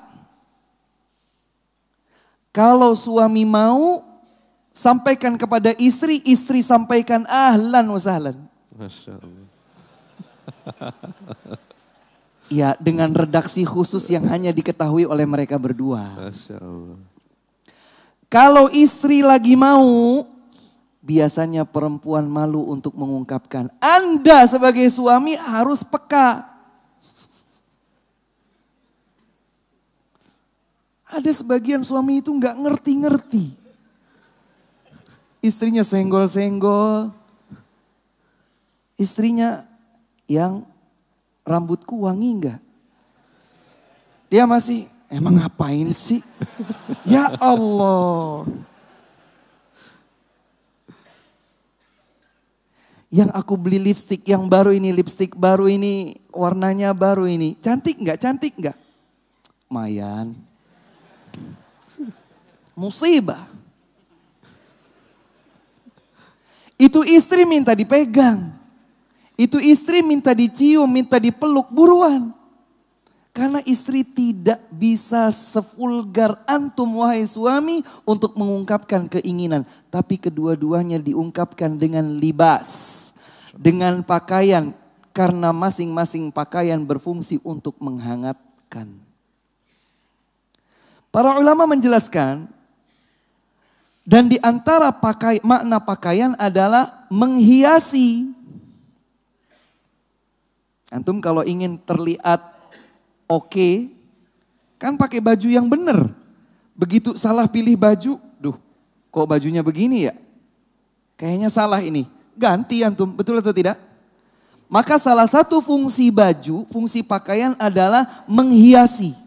Kalau suami mau, sampaikan kepada istri, istri sampaikan ahlan wa sahlan. Masya Allah. Ya, dengan redaksi khusus yang hanya diketahui oleh mereka berdua. Masya Allah. Kalau istri lagi mau, biasanya perempuan malu untuk mengungkapkan. Anda sebagai suami harus peka. Ada sebagian suami itu nggak ngerti-ngerti. Istrinya senggol-senggol. Istrinya yang rambutku wangi enggak? Dia masih, emang ngapain sih? Ya Allah. Yang aku beli lipstik yang baru ini, lipstik baru ini, warnanya baru ini. Cantik nggak? Cantik nggak? Lumayan. Musibah. Itu istri minta dipegang. Itu istri minta dicium, minta dipeluk, buruan. Karena istri tidak bisa sevulgar antum wahai suami untuk mengungkapkan keinginan. Tapi kedua-duanya diungkapkan dengan libas. Dengan pakaian. Karena masing-masing pakaian berfungsi untuk menghangatkan. Para ulama menjelaskan. Dan di antara makna pakaian adalah menghiasi. Antum kalau ingin terlihat oke, kan pakai baju yang benar. Begitu salah pilih baju, kok bajunya begini ya? Kayaknya salah ini. Ganti antum, betul atau tidak? Maka salah satu fungsi baju, fungsi pakaian adalah menghiasi.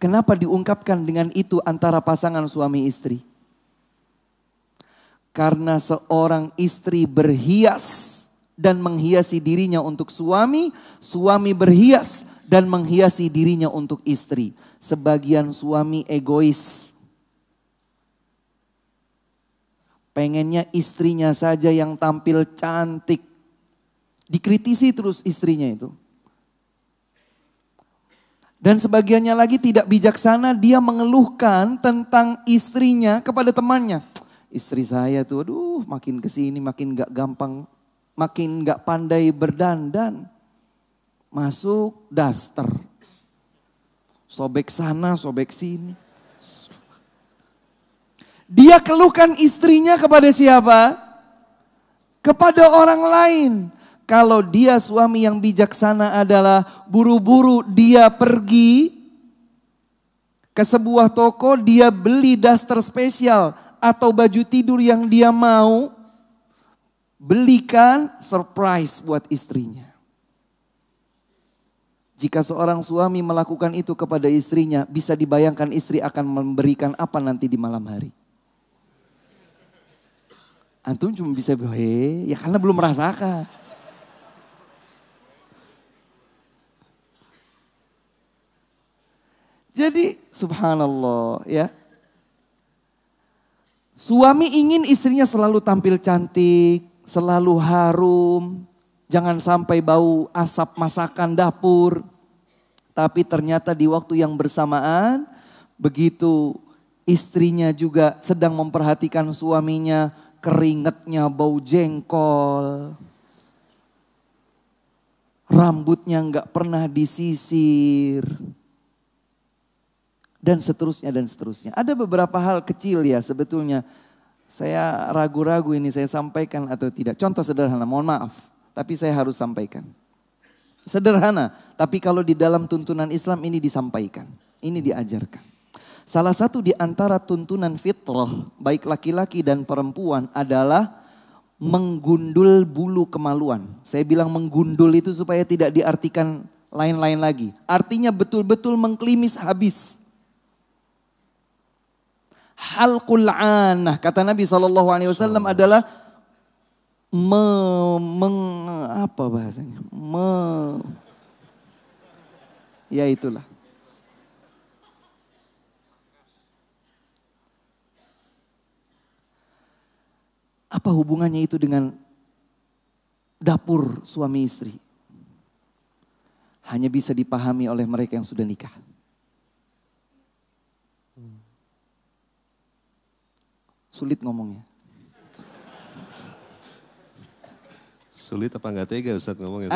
Kenapa diungkapkan dengan itu antara pasangan suami istri? Karena seorang istri berhias dan menghiasi dirinya untuk suami, suami berhias dan menghiasi dirinya untuk istri. Sebagian suami egois. Pengennya istrinya saja yang tampil cantik. Dikritisi terus istrinya itu. Dan sebagiannya lagi tidak bijaksana, dia mengeluhkan tentang istrinya kepada temannya. Istri saya tuh, makin kesini makin gak gampang. Makin gak pandai berdandan. Masuk daster. Sobek sana, sobek sini. Dia keluhkan istrinya kepada siapa? Kepada orang lain. Kalau dia suami yang bijaksana adalah buru-buru dia pergi ke sebuah toko, dia beli daster spesial atau baju tidur yang dia mau. Belikan surprise buat istrinya. Jika seorang suami melakukan itu kepada istrinya, bisa dibayangkan istri akan memberikan apa nanti di malam hari. Antum cuma bisa ya karena belum merasakan. Jadi subhanallah ya. Suami ingin istrinya selalu tampil cantik, selalu harum, jangan sampai bau asap masakan dapur. Tapi ternyata di waktu yang bersamaan, begitu istrinya juga sedang memperhatikan suaminya, keringatnya bau jengkol. Rambutnya nggak pernah disisir. Dan seterusnya dan seterusnya. Ada beberapa hal kecil ya sebetulnya. Saya ragu-ragu ini saya sampaikan atau tidak. Contoh sederhana, mohon maaf. Tapi saya harus sampaikan. Sederhana, tapi kalau di dalam tuntunan Islam ini disampaikan. Ini diajarkan. Salah satu di antara tuntunan fitrah, baik laki-laki dan perempuan adalah menggundul bulu kemaluan. Saya bilang menggundul itu supaya tidak diartikan lain-lain lagi. Artinya betul-betul mengklimis habis. Halqul anah, kata Nabi SAW adalah apa bahasanya? Ya itulah. Apa hubungannya itu dengan dapur suami istri? Hanya bisa dipahami oleh mereka yang sudah nikah. Sulit ngomongnya. Sulit apa enggak tega Ustaz ngomongnya?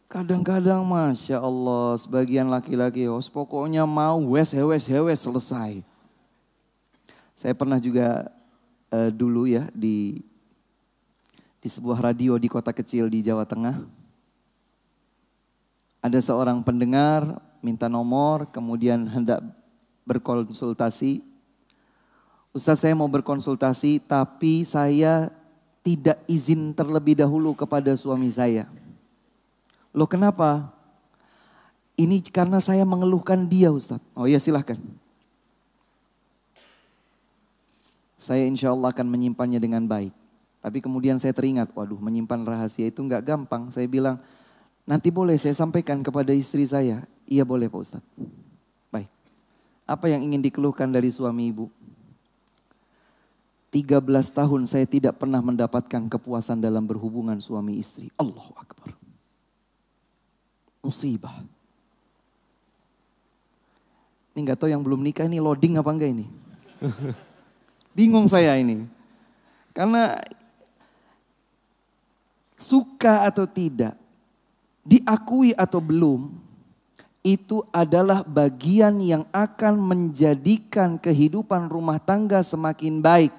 Kadang-kadang Masya Allah sebagian laki-laki pokoknya mau wes selesai. Saya pernah juga dulu ya di sebuah radio di kota kecil di Jawa Tengah. Ada seorang pendengar minta nomor, kemudian hendak berkonsultasi. Ustaz, saya mau berkonsultasi tapi saya tidak izin terlebih dahulu kepada suami saya. Loh kenapa? Ini karena saya mengeluhkan dia Ustaz. Oh iya silahkan. saya insya Allah akan menyimpannya dengan baik. Tapi kemudian saya teringat, waduh menyimpan rahasia itu nggak gampang. Saya bilang, nanti boleh saya sampaikan kepada istri saya? Iya boleh Pak Ustadz. Baik, apa yang ingin dikeluhkan dari suami ibu? 13 tahun saya tidak pernah mendapatkan kepuasan dalam berhubungan suami istri. Allahu Akbar. Musibah. Ini nggak tahu yang belum nikah ini loading apa enggak ini? Bingung saya ini. Karena suka atau tidak, diakui atau belum, itu adalah bagian yang akan menjadikan kehidupan rumah tangga semakin baik.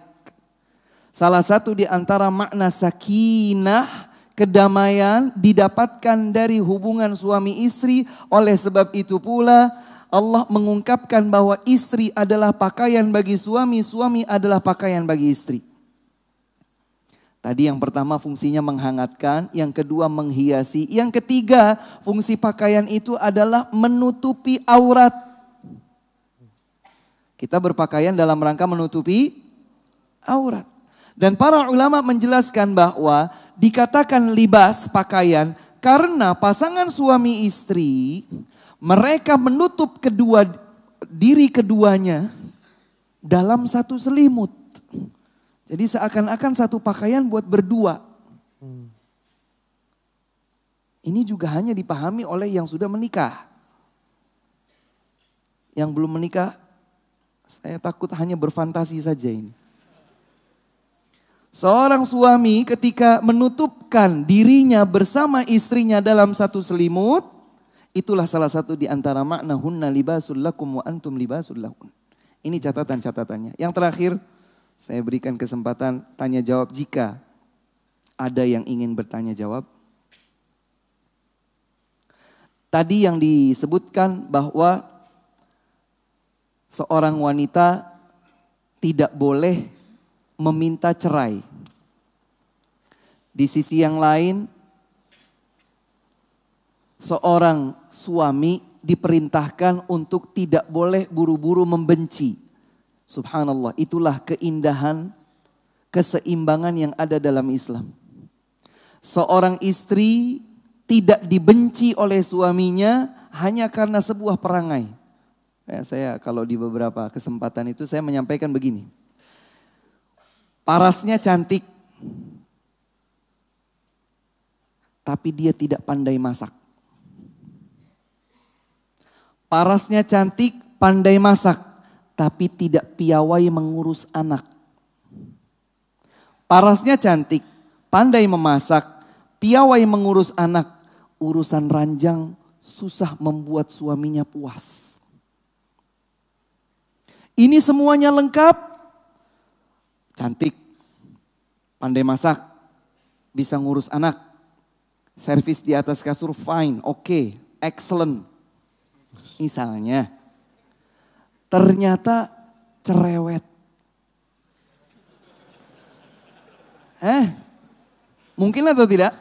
Salah satu di antara makna sakinah, kedamaian didapatkan dari hubungan suami istri. Oleh sebab itu pula Allah mengungkapkan bahwa istri adalah pakaian bagi suami, suami adalah pakaian bagi istri. Tadi yang pertama fungsinya menghangatkan, yang kedua menghiasi, yang ketiga fungsi pakaian itu adalah menutupi aurat. Kita berpakaian dalam rangka menutupi aurat. Dan para ulama menjelaskan bahwa dikatakan libas pakaian karena pasangan suami istri mereka menutup diri keduanya dalam satu selimut. Jadi seakan-akan satu pakaian buat berdua. Ini juga hanya dipahami oleh yang sudah menikah. Yang belum menikah, saya takut hanya berfantasi saja ini. Seorang suami ketika menutupkan dirinya bersama istrinya dalam satu selimut, itulah salah satu di antara makna hunna libasul lakum wa antum libasul lahun. Ini catatan-catatannya. Yang terakhir, saya berikan kesempatan tanya jawab jika ada yang ingin bertanya jawab. Tadi yang disebutkan bahwa seorang wanita tidak boleh meminta cerai. Di sisi yang lain, seorang suami diperintahkan untuk tidak boleh buru-buru membenci. Subhanallah, itulah keindahan, keseimbangan yang ada dalam Islam. Seorang istri tidak dibenci oleh suaminya hanya karena sebuah perangai. Saya kalau di beberapa kesempatan itu saya menyampaikan begini. Parasnya cantik, tapi dia tidak pandai masak. Parasnya cantik, pandai masak, tapi tidak piawai mengurus anak. Parasnya cantik, pandai memasak, piawai mengurus anak. Urusan ranjang susah membuat suaminya puas. Ini semuanya lengkap. Cantik, pandai masak, bisa ngurus anak. Servis di atas kasur fine, oke, excellent. Misalnya, ternyata cerewet. Mungkin atau tidak?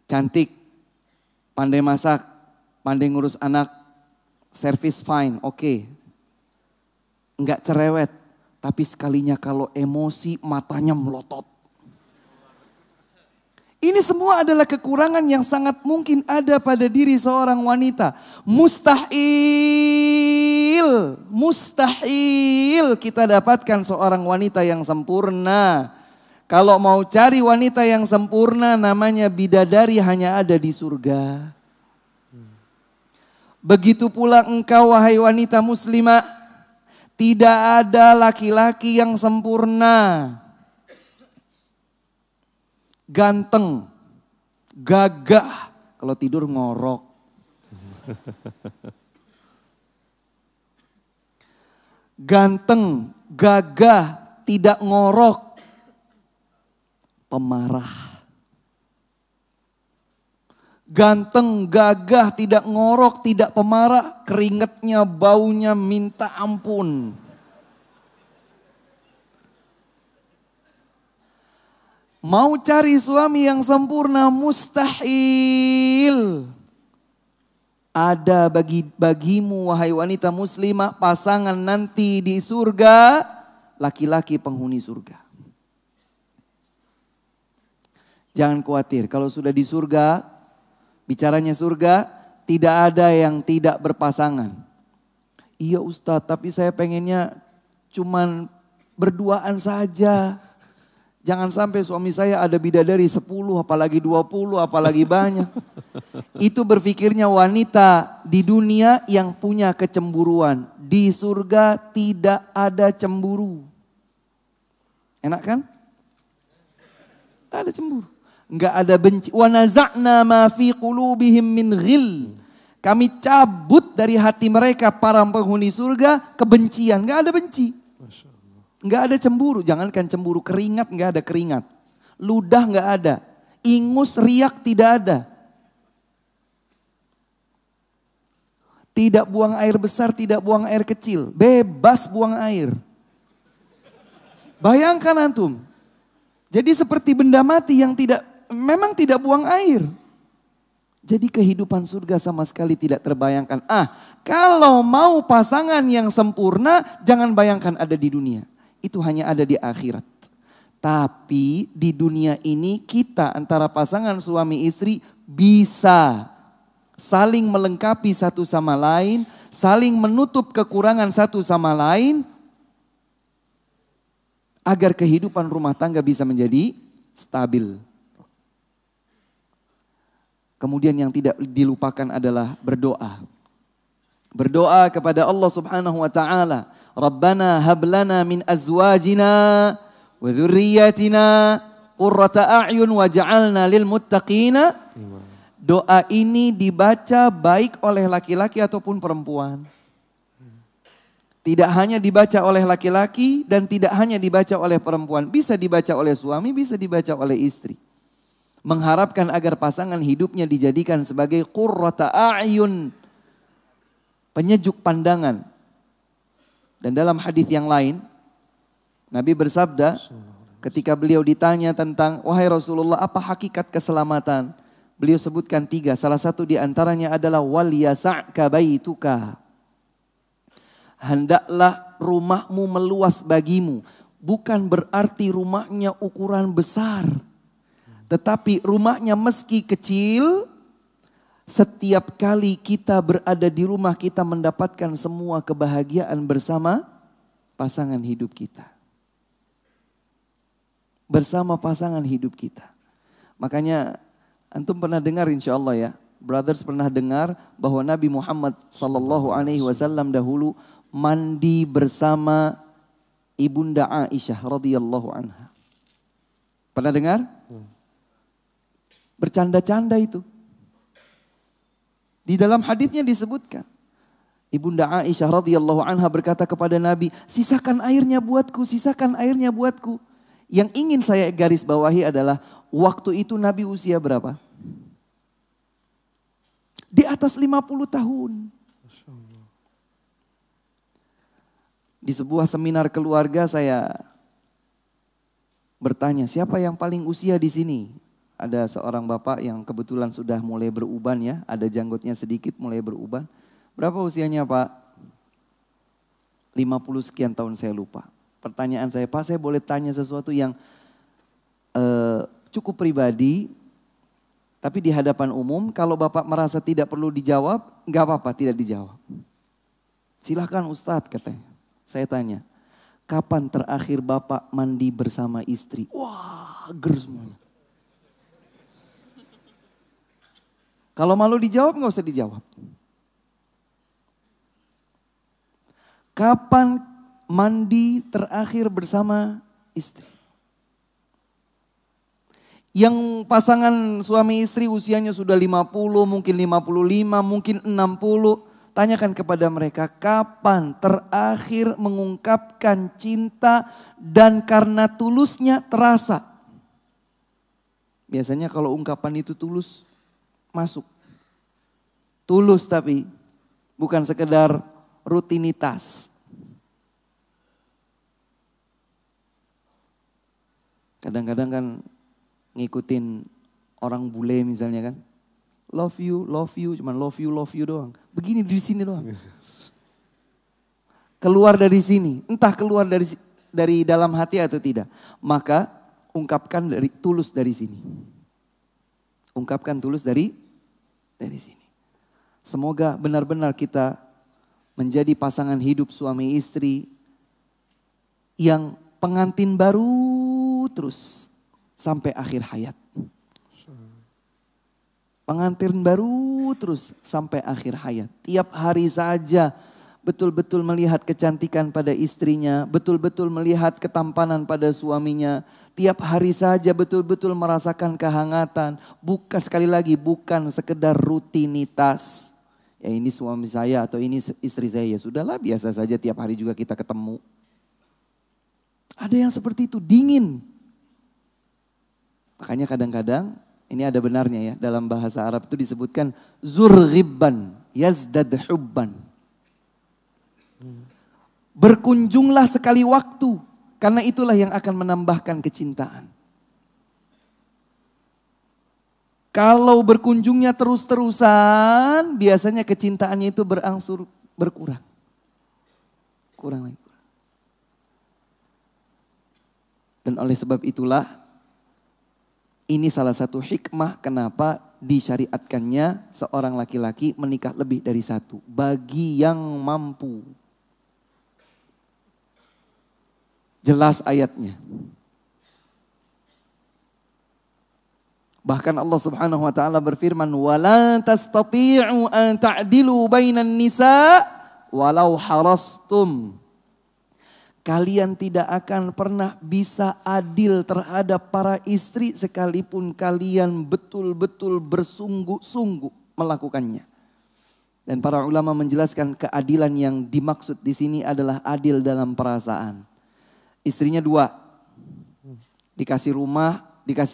Cantik, pandai masak, pandai ngurus anak, servis fine, oke. Enggak cerewet, tapi sekalinya kalau emosi matanya melotot. Ini semua adalah kekurangan yang sangat mungkin ada pada diri seorang wanita. Mustahil kita dapatkan seorang wanita yang sempurna. Kalau mau cari wanita yang sempurna namanya bidadari hanya ada di surga. Begitu pula engkau wahai wanita muslimah, tidak ada laki-laki yang sempurna. Ganteng, gagah, kalau tidur ngorok. Ganteng, gagah, tidak ngorok, pemarah. Ganteng, gagah, tidak ngorok, tidak pemarah, keringetnya, baunya minta ampun. Mau cari suami yang sempurna mustahil. Ada bagimu wahai wanita muslimah pasangan nanti di surga, laki-laki penghuni surga. Jangan khawatir, kalau sudah di surga, bicaranya surga, tidak ada yang tidak berpasangan. Iya Ustadz, tapi saya pengennya cuman berduaan saja. Jangan sampai suami saya ada bidadari 10, apalagi 20, apalagi banyak. Itu berpikirnya wanita di dunia yang punya kecemburuan. Di surga tidak ada cemburu. Enak kan? Gak ada cemburu. Gak ada benci. Wa naza'na ma fi qulubihim min ghil. Kami cabut dari hati mereka para penghuni surga kebencian. Gak ada benci. Nggak ada cemburu, jangankan cemburu, keringat nggak ada keringat. Ludah nggak ada, ingus riak tidak ada. Tidak buang air besar, tidak buang air kecil, bebas buang air. Bayangkan antum, jadi seperti benda mati yang memang tidak buang air. Jadi kehidupan surga sama sekali tidak terbayangkan. Kalau mau pasangan yang sempurna, jangan bayangkan ada di dunia. Itu hanya ada di akhirat. Tapi di dunia ini kita antara pasangan suami istri bisa saling melengkapi satu sama lain, saling menutup kekurangan satu sama lain, agar kehidupan rumah tangga bisa menjadi stabil. Kemudian yang tidak dilupakan adalah berdoa. Berdoa kepada Allah Subhanahu wa taala. Rabbana hablana min azwajina wa dzurriyyatina qurrata a'yun waj'alna lil muttaqina. Doa ini dibaca baik oleh laki-laki ataupun perempuan. Tidak hanya dibaca oleh laki-laki dan tidak hanya dibaca oleh perempuan. Bisa dibaca oleh suami, bisa dibaca oleh istri. Mengharapkan agar pasangan hidupnya dijadikan sebagai qurrata a'yun. Penyejuk pandangan. Dan dalam hadis yang lain, Nabi bersabda ketika beliau ditanya tentang, wahai Rasulullah apa hakikat keselamatan? Beliau sebutkan 3, salah satu di antaranya adalah wal yasa'ka baituka. Hendaklah rumahmu meluas bagimu. Bukan berarti rumahnya ukuran besar. Tetapi rumahnya meski kecil, setiap kali kita berada di rumah kita mendapatkan semua kebahagiaan bersama pasangan hidup kita. Bersama pasangan hidup kita. Makanya antum pernah dengar insya Allah ya. Brothers pernah dengar bahwa Nabi Muhammad SAW dahulu mandi bersama Ibunda Aisyah radhiyallahu anha. Pernah dengar? Bercanda-canda itu. Di dalam hadisnya disebutkan, Ibunda Aisyah radhiyallahu anha berkata kepada Nabi, sisakan airnya buatku, sisakan airnya buatku. Yang ingin saya garis bawahi adalah waktu itu Nabi usia berapa? Di atas 50 tahun. Di sebuah seminar keluarga saya bertanya, siapa yang paling usia di sini? Ada seorang bapak yang kebetulan sudah mulai beruban ya. Ada janggutnya sedikit mulai beruban. Berapa usianya Pak? 50 sekian tahun saya lupa. Pertanyaan saya, Pak saya boleh tanya sesuatu yang cukup pribadi. Tapi di hadapan umum kalau Bapak merasa tidak perlu dijawab, enggak apa-apa tidak dijawab. Silahkan Ustadz katanya. Saya tanya, kapan terakhir Bapak mandi bersama istri? Wah ger semuanya. Kalau malu dijawab nggak usah dijawab. Kapan mandi terakhir bersama istri? Yang pasangan suami istri usianya sudah 50, mungkin 55, mungkin 60. Tanyakan kepada mereka kapan terakhir mengungkapkan cinta dan karena tulusnya terasa. Biasanya kalau ungkapan itu tulus, masuk. Tulus tapi bukan sekedar rutinitas. Kadang-kadang kan ngikutin orang bule misalnya kan. love you, cuman love you doang. Begini di sini doang. Keluar dari sini, entah keluar dari dalam hati atau tidak. Maka ungkapkan tulus dari sini. Ungkapkan tulus dari sini. Semoga benar-benar kita menjadi pasangan hidup suami istri yang pengantin baru terus sampai akhir hayat. Pengantin baru terus sampai akhir hayat. Tiap hari saja betul-betul melihat kecantikan pada istrinya, betul-betul melihat ketampanan pada suaminya. Tiap hari saja betul-betul merasakan kehangatan. Bukan, sekali lagi, bukan sekedar rutinitas. Ya ini suami saya atau ini istri saya, ya sudahlah biasa saja tiap hari juga kita ketemu. Ada yang seperti itu, dingin. Makanya kadang-kadang, ini ada benarnya ya, dalam bahasa Arab itu disebutkan zurghibban, yazdad hubban. Berkunjunglah sekali waktu, karena itulah yang akan menambahkan kecintaan. Kalau berkunjungnya terus-terusan, biasanya kecintaannya itu berangsur berkurang. Kurang lagi. Dan oleh sebab itulah, ini salah satu hikmah kenapa disyariatkannya seorang laki-laki menikah lebih dari satu. Bagi yang mampu. Jelas ayatnya. Bahkan Allah Subhanahu wa taala berfirman, "Wala tastati'u an ta'dilu bainan nisa walau harastum." Kalian tidak akan pernah bisa adil terhadap para istri sekalipun kalian betul-betul bersungguh-sungguh melakukannya. Dan para ulama menjelaskan keadilan yang dimaksud di sini adalah adil dalam perasaan. Istrinya 2, dikasih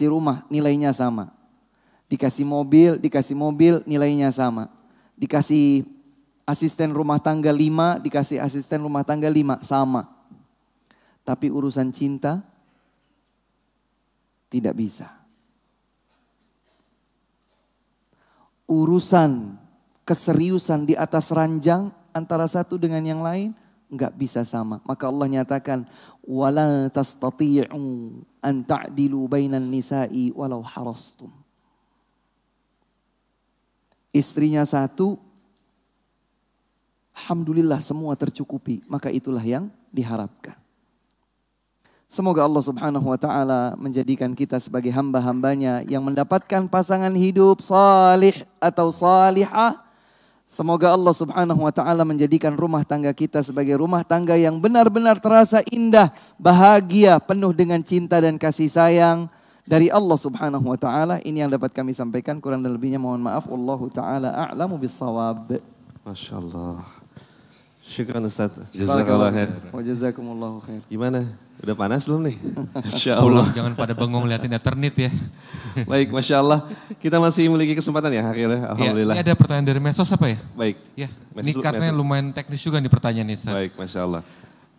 rumah nilainya sama. Dikasih mobil nilainya sama. Dikasih asisten rumah tangga 5, dikasih asisten rumah tangga 5, sama. Tapi urusan cinta tidak bisa. Urusan keseriusan di atas ranjang antara satu dengan yang lain enggak bisa sama. Maka Allah nyatakan, wala tastati'u an ta'dilu bainan nisa'i walau harastum. Istrinya 1, alhamdulillah semua tercukupi, maka itulah yang diharapkan. Semoga Allah Subhanahu wa taala menjadikan kita sebagai hamba-hambanya yang mendapatkan pasangan hidup salih atau salihah. Semoga Allah Subhanahu wa taala menjadikan rumah tangga kita sebagai rumah tangga yang benar-benar terasa indah, bahagia, penuh dengan cinta dan kasih sayang dari Allah Subhanahu wa taala. Ini yang dapat kami sampaikan, kurang dan lebihnya mohon maaf. Wallahu taala a'lamu bis-shawab. Masya Allah. Syukran Ustaz. Jazakallah khair. Wa jazakumullahu khair. Gimana? Udah panas belum nih? Masya Allah. Jangan pada bengong liatin Eternit ya. Baik, Masya Allah. Kita masih memiliki kesempatan ya akhirnya. Alhamdulillah. Ya, ini ada pertanyaan dari Mesos apa ya? Baik. Ya, ini karena lumayan teknis juga nih pertanyaan ini Ustaz. Baik, Masya Allah.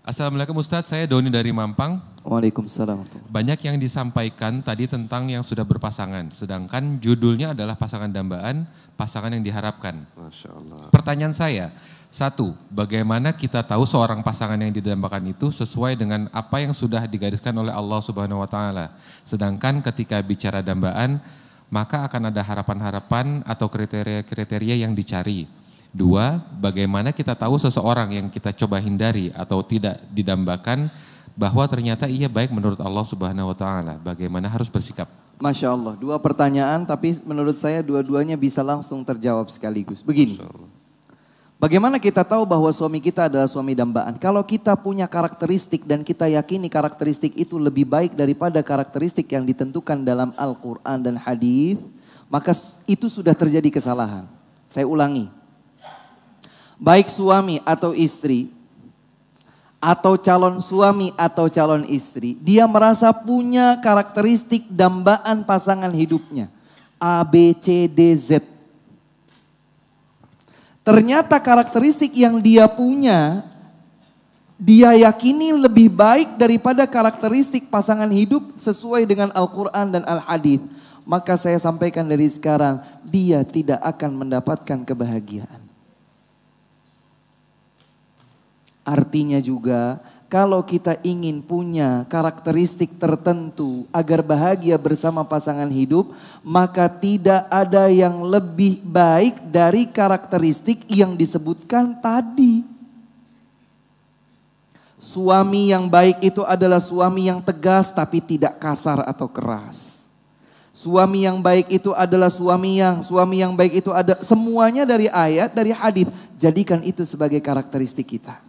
Assalamualaikum Ustaz, saya Doni dari Mampang. Waalaikumsalam. Banyak yang disampaikan tadi tentang yang sudah berpasangan. Sedangkan judulnya adalah pasangan dambaan, pasangan yang diharapkan. Masya Allah. Pertanyaan saya, 1, bagaimana kita tahu seorang pasangan yang didambakan itu sesuai dengan apa yang sudah digariskan oleh Allah Subhanahu wa taala. Sedangkan ketika bicara dambaan, maka akan ada harapan-harapan atau kriteria-kriteria yang dicari. 2, bagaimana kita tahu seseorang yang kita coba hindari atau tidak didambakan bahwa ternyata ia baik menurut Allah Subhanahu wa taala. Bagaimana harus bersikap? Masya Allah, 2 pertanyaan tapi menurut saya dua-duanya bisa langsung terjawab sekaligus. Begini. Bagaimana kita tahu bahwa suami kita adalah suami dambaan? Kalau kita punya karakteristik dan kita yakini karakteristik itu lebih baik daripada karakteristik yang ditentukan dalam Al-Quran dan hadis, maka itu sudah terjadi kesalahan. Saya ulangi. Baik suami atau istri, atau calon suami atau calon istri, dia merasa punya karakteristik dambaan pasangan hidupnya. A, B, C, D, Z. Ternyata karakteristik yang dia punya, dia yakini lebih baik daripada karakteristik pasangan hidup sesuai dengan Al-Quran dan Al-Hadis. maka saya sampaikan dari sekarang, dia tidak akan mendapatkan kebahagiaan. Artinya juga, kalau kita ingin punya karakteristik tertentu agar bahagia bersama pasangan hidup, maka tidak ada yang lebih baik dari karakteristik yang disebutkan tadi. Suami yang baik itu adalah suami yang tegas tapi tidak kasar atau keras. Suami yang baik itu adalah suami yang baik itu ada semuanya dari ayat, dari hadis. Jadikan itu sebagai karakteristik kita.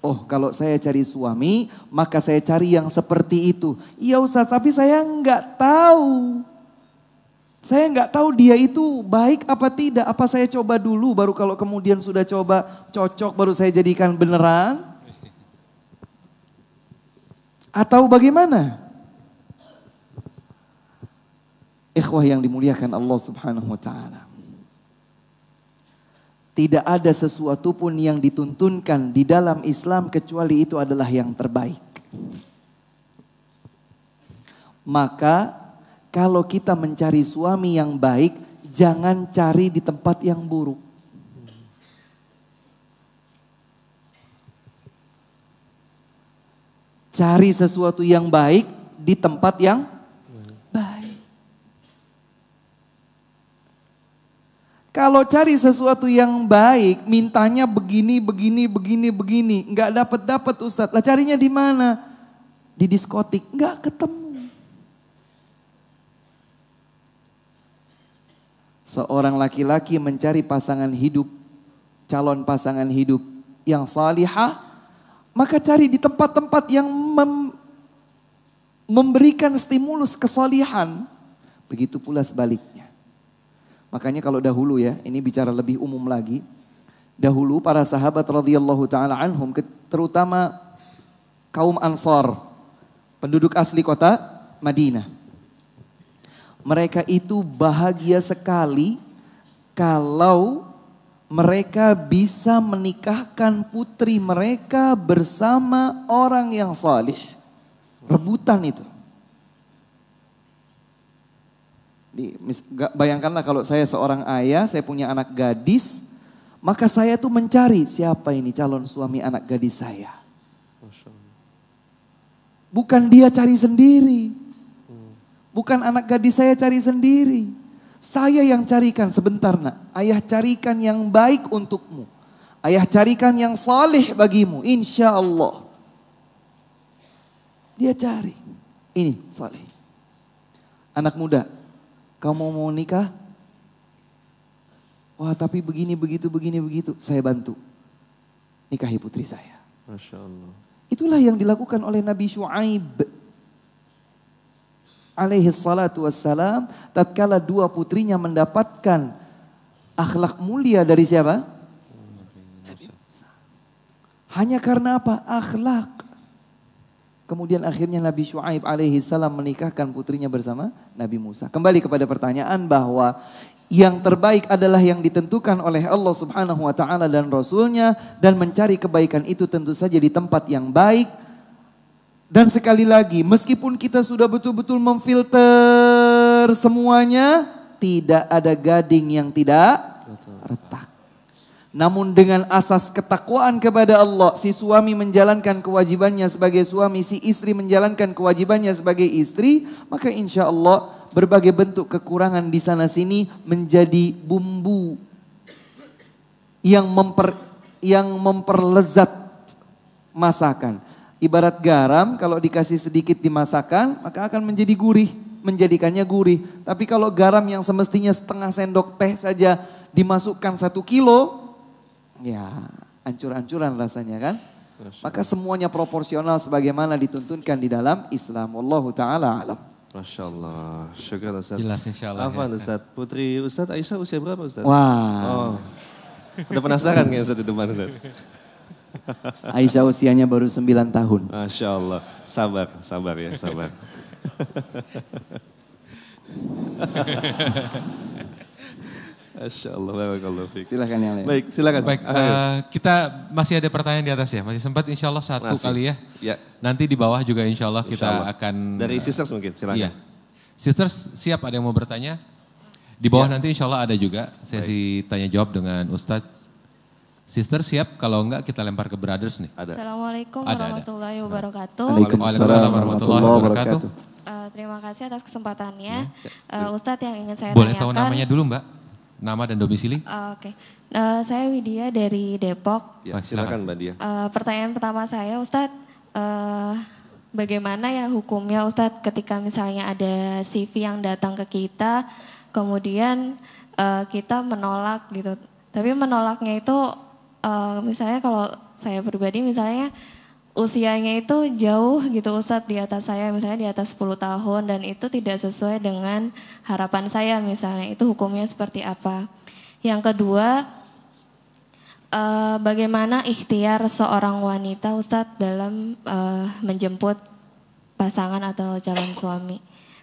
Oh, kalau saya cari suami, maka saya cari yang seperti itu. Iya Ustaz, tapi saya nggak tahu. Saya nggak tahu dia itu baik apa tidak. Apa saya coba dulu, baru kalau kemudian sudah coba cocok, baru saya jadikan beneran? Atau bagaimana? Ikhwah yang dimuliakan Allah Subhanahu wa ta'ala. Tidak ada sesuatu pun yang dituntunkan di dalam Islam kecuali itu adalah yang terbaik. Maka kalau kita mencari suami yang baik, jangan cari di tempat yang buruk. Cari sesuatu yang baik di tempat yang baik. Kalau cari sesuatu yang baik, mintanya begini. Enggak dapat Ustadz. Lah carinya di mana? Di diskotik. Enggak ketemu. Seorang laki-laki mencari pasangan hidup, calon pasangan hidup yang salihah, maka cari di tempat-tempat yang memberikan stimulus kesalihan. Begitu pula sebaliknya. Makanya kalau dahulu ya, ini bicara lebih umum lagi. Dahulu para sahabat radhiyallahu taala anhum, terutama kaum Ansar, penduduk asli kota Madinah. Mereka itu bahagia sekali kalau mereka bisa menikahkan putri mereka bersama orang yang salih. Rebutan itu. Bayangkanlah kalau saya seorang ayah, saya punya anak gadis, maka saya tuh mencari siapa ini calon suami anak gadis saya. Bukan dia cari sendiri. Bukan anak gadis saya cari sendiri. Saya yang carikan, sebentar nak. Ayah carikan yang baik untukmu. Ayah carikan yang saleh bagimu, insya Allah. Dia cari. Ini saleh. Anak muda. Kamu mau nikah? Wah tapi begini, begitu. Saya bantu. Nikahi putri saya. Masya Allah. Itulah yang dilakukan oleh Nabi Syuaib. Alaihi salatu wassalam. Tatkala dua putrinya mendapatkan akhlak mulia dari siapa? Nabi Musa. Hanya karena apa? Akhlak. Kemudian akhirnya Nabi Syuaib alaihi salam menikahkan putrinya bersama Nabi Musa. Kembali kepada pertanyaan bahwa yang terbaik adalah yang ditentukan oleh Allah Subhanahu wa taala dan Rasulnya, dan mencari kebaikan itu tentu saja di tempat yang baik. Dan sekali lagi, meskipun kita sudah betul-betul memfilter semuanya, tidak ada gading yang tidak retak. Namun dengan asas ketakwaan kepada Allah, si suami menjalankan kewajibannya sebagai suami, si istri menjalankan kewajibannya sebagai istri, maka insya Allah berbagai bentuk kekurangan di sana sini menjadi bumbu yang memperlezat masakan. Ibarat garam, kalau dikasih sedikit dimasakan, maka akan menjadi gurih, menjadikannya gurih. Tapi kalau garam yang semestinya setengah sendok teh saja dimasukkan 1 kilo, ya hancur-hancuran rasanya kan. Maka semuanya proporsional sebagaimana dituntunkan di dalam Islam. Wallahu ta'ala alam. Masya Allah. Syukur Ustaz. Jelas insya Allah. Afwan ya. Ustaz. Putri Ustaz Aisyah usia berapa Ustaz? Wah. Oh. Udah penasaran kayaknya Ustaz di depan Ustaz. Aisyah usianya baru 9 tahun. Masya Allah. Sabar ya, sabar. Masya Allah, barakallahu fiik. Silakan yang lain. Baik, silakan. Baik, kita masih ada pertanyaan di atas ya, masih sempat insya Allah satu kali ya. Ya. Nanti di bawah juga insya Allah kita akan. Dari sisters mungkin, silakan. Iya. Sisters siap, ada yang mau bertanya? Di bawah nanti insya Allah ada juga sesi tanya jawab dengan Ustadz. Sister siap, kalau enggak kita lempar ke brothers nih. Ada. Assalamualaikum warahmatullahi wabarakatuh. Waalaikumsalam warahmatullahi wabarakatuh. Terima kasih atas kesempatannya. Ustadz, yang ingin saya Boleh tanyakan. tahu namanya dulu Mbak? Nama dan domisili? Oke. Saya Widya dari Depok. Ya, silakan Mbak Dia. Pertanyaan pertama saya, Ustadz, bagaimana ya hukumnya Ustadz ketika misalnya ada CV yang datang ke kita, kemudian kita menolak gitu. Tapi menolaknya itu misalnya kalau saya pribadi misalnya usianya itu jauh gitu Ustadz di atas saya, misalnya di atas 10 tahun dan itu tidak sesuai dengan harapan saya misalnya, itu hukumnya seperti apa. Yang kedua, bagaimana ikhtiar seorang wanita Ustadz dalam menjemput pasangan atau calon suami.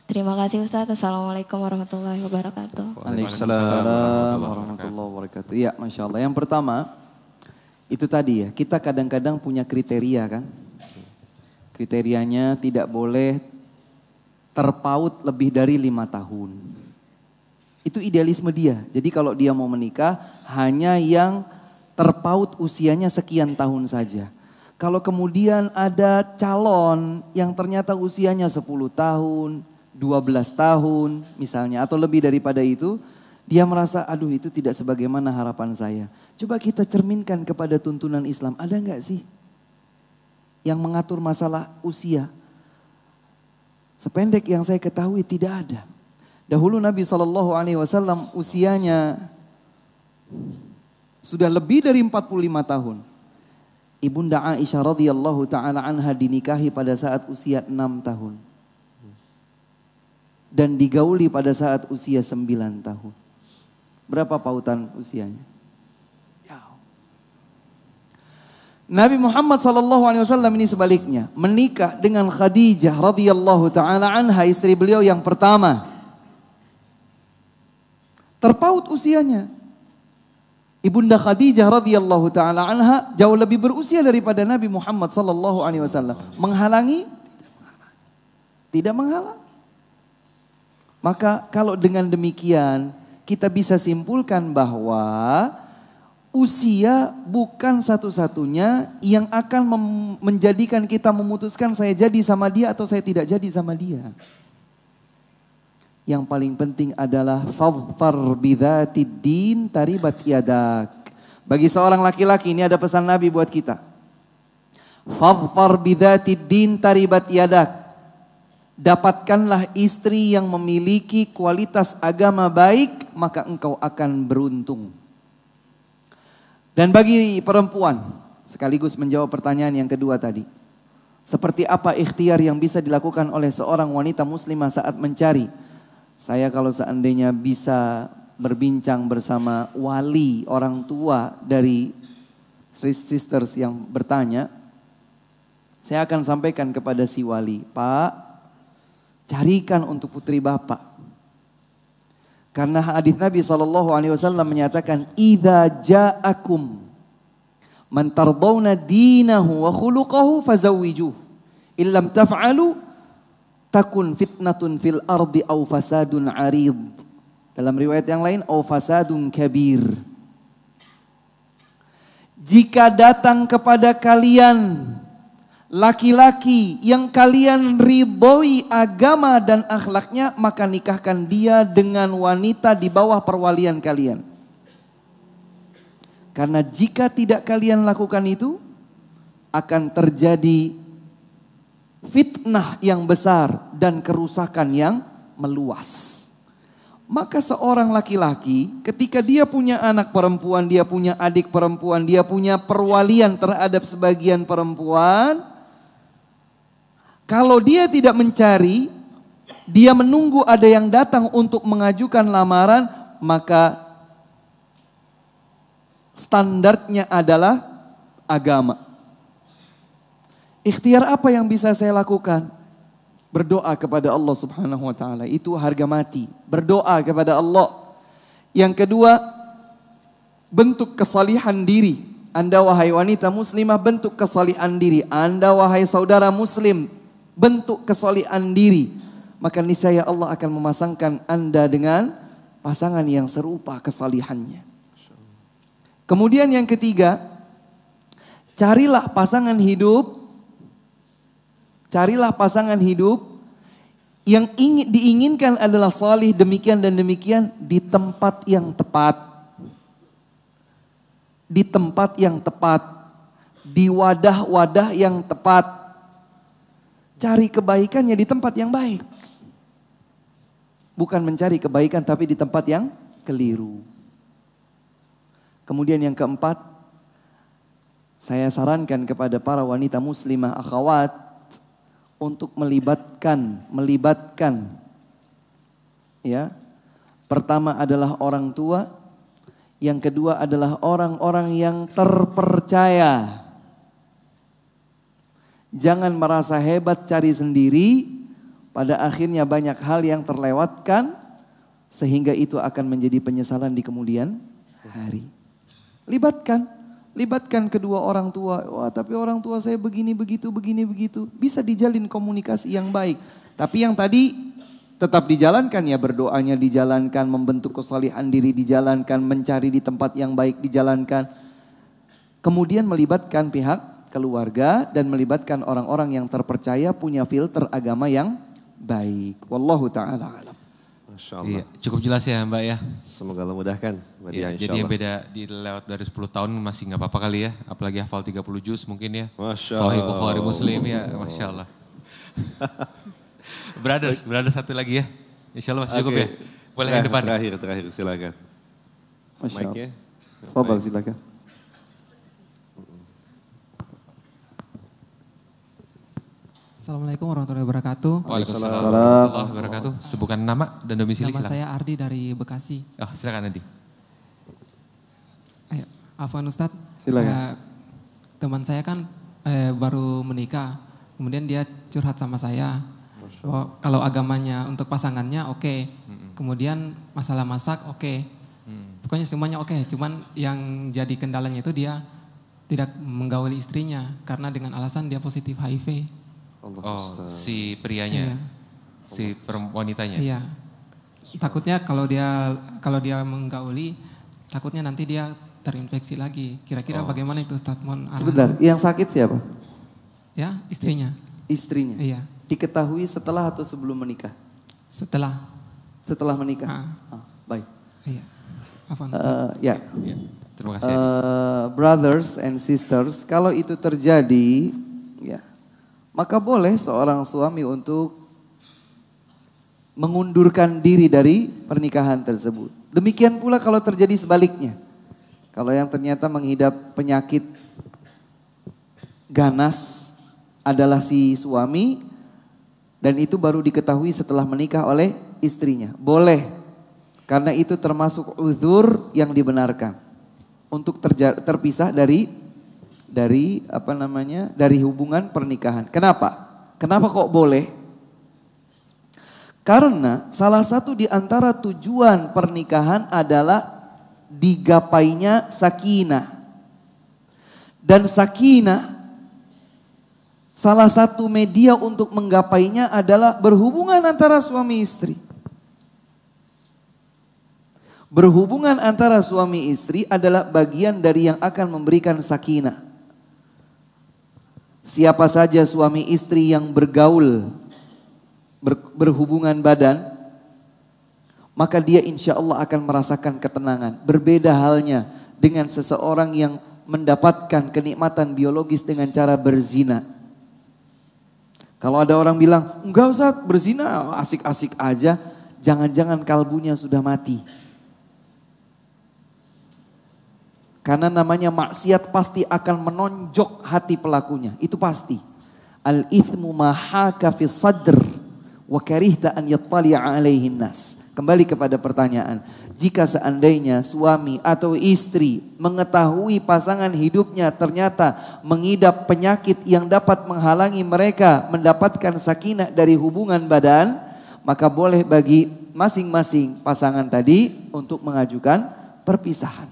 Terima kasih Ustadz. Assalamualaikum warahmatullahi wabarakatuh. Waalaikumsalam warahmatullahi wabarakatuh. Ya, Masya Allah. Yang pertama, itu tadi ya, kita kadang-kadang punya kriteria kan. Kriterianya tidak boleh terpaut lebih dari 5 tahun. Itu idealisme dia. Jadi kalau dia mau menikah, hanya yang terpaut usianya sekian tahun saja. Kalau kemudian ada calon yang ternyata usianya 10 tahun, 12 tahun misalnya, atau lebih daripada itu, dia merasa aduh itu tidak sebagaimana harapan saya. Coba kita cerminkan kepada tuntunan Islam, ada enggak sih yang mengatur masalah usia? Sependek yang saya ketahui tidak ada. Dahulu Nabi SAW usianya sudah lebih dari 45 tahun. Ibunda Aisyah radhiyallahu taala anha dinikahi pada saat usia 6 tahun. Dan digauli pada saat usia 9 tahun. Berapa pautan usianya? Nabi Muhammad SAW ini sebaliknya, menikah dengan Khadijah radhiyallahu taala anha, istri beliau yang pertama. Terpaut usianya. Ibunda Khadijah radhiyallahu taala anha jauh lebih berusia daripada Nabi Muhammad SAW. Menghalangi? Tidak menghalangi. Maka kalau dengan demikian kita bisa simpulkan bahwa usia bukan satu-satunya yang akan menjadikan kita memutuskan saya jadi sama dia atau saya tidak jadi sama dia. Yang paling penting adalah fadfar bidzatid din taribat yadak. Bagi seorang laki-laki ini ada pesan Nabi buat kita. Fadfar bidzatid din taribat yadak. Dapatkanlah istri yang memiliki kualitas agama baik, maka engkau akan beruntung. Dan bagi perempuan, sekaligus menjawab pertanyaan yang kedua tadi. Seperti apa ikhtiar yang bisa dilakukan oleh seorang wanita muslimah saat mencari? Saya kalau seandainya bisa berbincang bersama wali orang tua dari sisters yang bertanya, saya akan sampaikan kepada si wali, Pak, carikan untuk putri bapak. Karena hadis Nabi SAW menyatakan, "Idza ja'akum man tardawna dinahu wa khuluquhu fazawwijuh. Illam taf'alu takun fitnatun fil ardi aw fasadun 'arid." Dalam riwayat yang lain, aw fasadun kabir. Jika datang kepada kalian laki-laki yang kalian ridhoi agama dan akhlaknya, maka nikahkan dia dengan wanita di bawah perwalian kalian. Karena jika tidak kalian lakukan itu, akan terjadi fitnah yang besar dan kerusakan yang meluas. Maka seorang laki-laki ketika dia punya anak perempuan, dia punya adik perempuan, dia punya perwalian terhadap sebagian perempuan, kalau dia tidak mencari, dia menunggu ada yang datang untuk mengajukan lamaran, maka standarnya adalah agama. Ikhtiar apa yang bisa saya lakukan? Berdoa kepada Allah Subhanahu wa taala, itu harga mati. Berdoa kepada Allah. Yang kedua, bentuk kesalihan diri. Anda wahai wanita muslimah, bentuk kesalihan diri. Anda wahai saudara muslim, bentuk kesalihan diri. maka niscaya Allah akan memasangkan Anda dengan pasangan yang serupa kesalihannya. Kemudian yang ketiga, carilah pasangan hidup yang diinginkan adalah salih demikian dan demikian di tempat yang tepat. Di tempat yang tepat, di wadah-wadah yang tepat. Cari kebaikannya di tempat yang baik. Bukan mencari kebaikan tapi di tempat yang keliru. Kemudian yang keempat, saya sarankan kepada para wanita muslimah akhwat untuk melibatkan ya. Pertama adalah orang tua, yang kedua adalah orang-orang yang terpercaya. Jangan merasa hebat cari sendiri, pada akhirnya banyak hal yang terlewatkan sehingga itu akan menjadi penyesalan di kemudian hari. Libatkan kedua orang tua. Wah, tapi orang tua saya begini begitu. Bisa dijalin komunikasi yang baik. Tapi yang tadi tetap dijalankan ya, berdoanya dijalankan, membentuk kesalihan diri dijalankan, mencari di tempat yang baik dijalankan. Kemudian melibatkan pihak keluarga dan melibatkan orang-orang yang terpercaya punya filter agama yang baik. Wallahu ta'ala alam. Masya Allah. Iya, cukup jelas ya Mbak ya. Semoga Allah mudahkan. Iya, jadi yang beda lewat dari 10 tahun masih nggak apa-apa kali ya. Apalagi hafal 30 juz mungkin ya. Masya Sahih Allah. Bukhari Muslim ya, Masya Allah. Brother satu lagi ya. Insya Allah masih cukup ya. Boleh yang depan. Terakhir silakan. Masya Allah. Mic-nya. Fadal, silakan. Assalamualaikum warahmatullahi wabarakatuh. Waalaikumsalam warahmatullahi wabarakatuh. Sebutkan nama dan domisili Nama silakan. saya Ardi dari Bekasi. Oh, silakan Ardi. Ayo, Afwan Ustadz. Silakan. Teman saya kan baru menikah, kemudian dia curhat sama saya. Oh, kalau agamanya untuk pasangannya oke. Kemudian masalah masak oke. Pokoknya semuanya oke. Cuman yang jadi kendalanya itu dia tidak menggauli istrinya karena dengan alasan dia positif HIV. Oh, si prianya, Iya. si wanitanya. Iya. Takutnya kalau dia menggauli, takutnya nanti dia terinfeksi lagi. Kira-kira bagaimana itu Ustadz? Sebentar, yang sakit siapa? Ya, istrinya. Istrinya. Iya. Diketahui setelah atau sebelum menikah? Setelah. Setelah menikah. Baik. Iya. Afwan Ustadz. Ya. Ya, terima kasih. Brothers and sisters, kalau itu terjadi, ya, maka boleh seorang suami untuk mengundurkan diri dari pernikahan tersebut. Demikian pula kalau terjadi sebaliknya. Kalau yang ternyata mengidap penyakit ganas adalah si suami dan itu baru diketahui setelah menikah oleh istrinya. Boleh, karena itu termasuk uzur yang dibenarkan untuk terpisah dari hubungan pernikahan. Kenapa? Kenapa kok boleh? Karena salah satu di antara tujuan pernikahan adalah digapainya sakinah. Dan sakinah salah satu media untuk menggapainya adalah berhubungan antara suami istri. Berhubungan antara suami istri adalah bagian dari yang akan memberikan sakinah. Siapa saja suami istri yang bergaul, berhubungan badan, maka dia insya Allah akan merasakan ketenangan. Berbeda halnya dengan seseorang yang mendapatkan kenikmatan biologis dengan cara berzina. Kalau ada orang bilang, enggak Ustaz, berzina asik-asik aja, jangan-jangan kalbunya sudah mati. Karena namanya maksiat pasti akan menonjok hati pelakunya. Itu pasti. Al-ithmu mahaka fi sadr wa karihta an yattali'a alaihin nas. Kembali kepada pertanyaan. Jika seandainya suami atau istri mengetahui pasangan hidupnya ternyata mengidap penyakit yang dapat menghalangi mereka mendapatkan sakinah dari hubungan badan, maka boleh bagi masing-masing pasangan tadi untuk mengajukan perpisahan.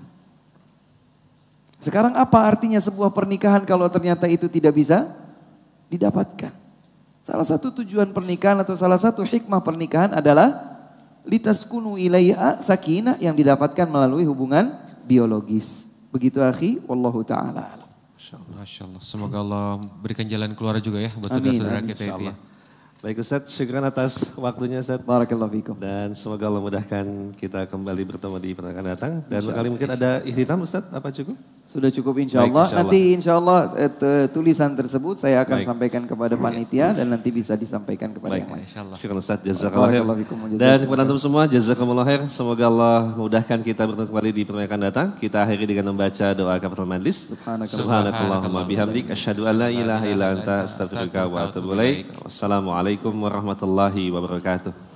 Sekarang apa artinya sebuah pernikahan kalau ternyata itu tidak bisa didapatkan? Salah satu tujuan pernikahan atau salah satu hikmah pernikahan adalah litaskunu ilaiha sakinah yang didapatkan melalui hubungan biologis. Begitu akhi, wallahu ta'ala. Masya Allah. Semoga Allah berikan jalan keluar juga ya buat Amin, saudara-saudara amin, kita itu ya. Baik Ustaz, syukuran atas waktunya Ustaz. Barakallahu fikum. Dan semoga Allah mudahkan kita kembali bertemu di pertemuan datang. Dan kali mungkin ada ihtitam Ustaz, apa cukup? Sudah cukup insya Allah. Baik, Nanti insya Allah tulisan tersebut saya akan Baik. sampaikan kepada panitia dan nanti bisa disampaikan kepada Baik, yang lain. Insyaallah. Syukur Ustaz, jazakallah khair. Barakallahu fikum wa jazakumullah Dan kepada antum semua, jazakumullah khair. Semoga Allah mudahkan kita bertemu kembali di pertemuan akan datang. Kita akhiri dengan membaca doa kafaratul majlis. Subhanakallahumma bihamdik asyhadu an la ilaha illa anta astaghfiruka wa atubu ilaik. Wassalamualaikum warahmatullahi wabarakatuh.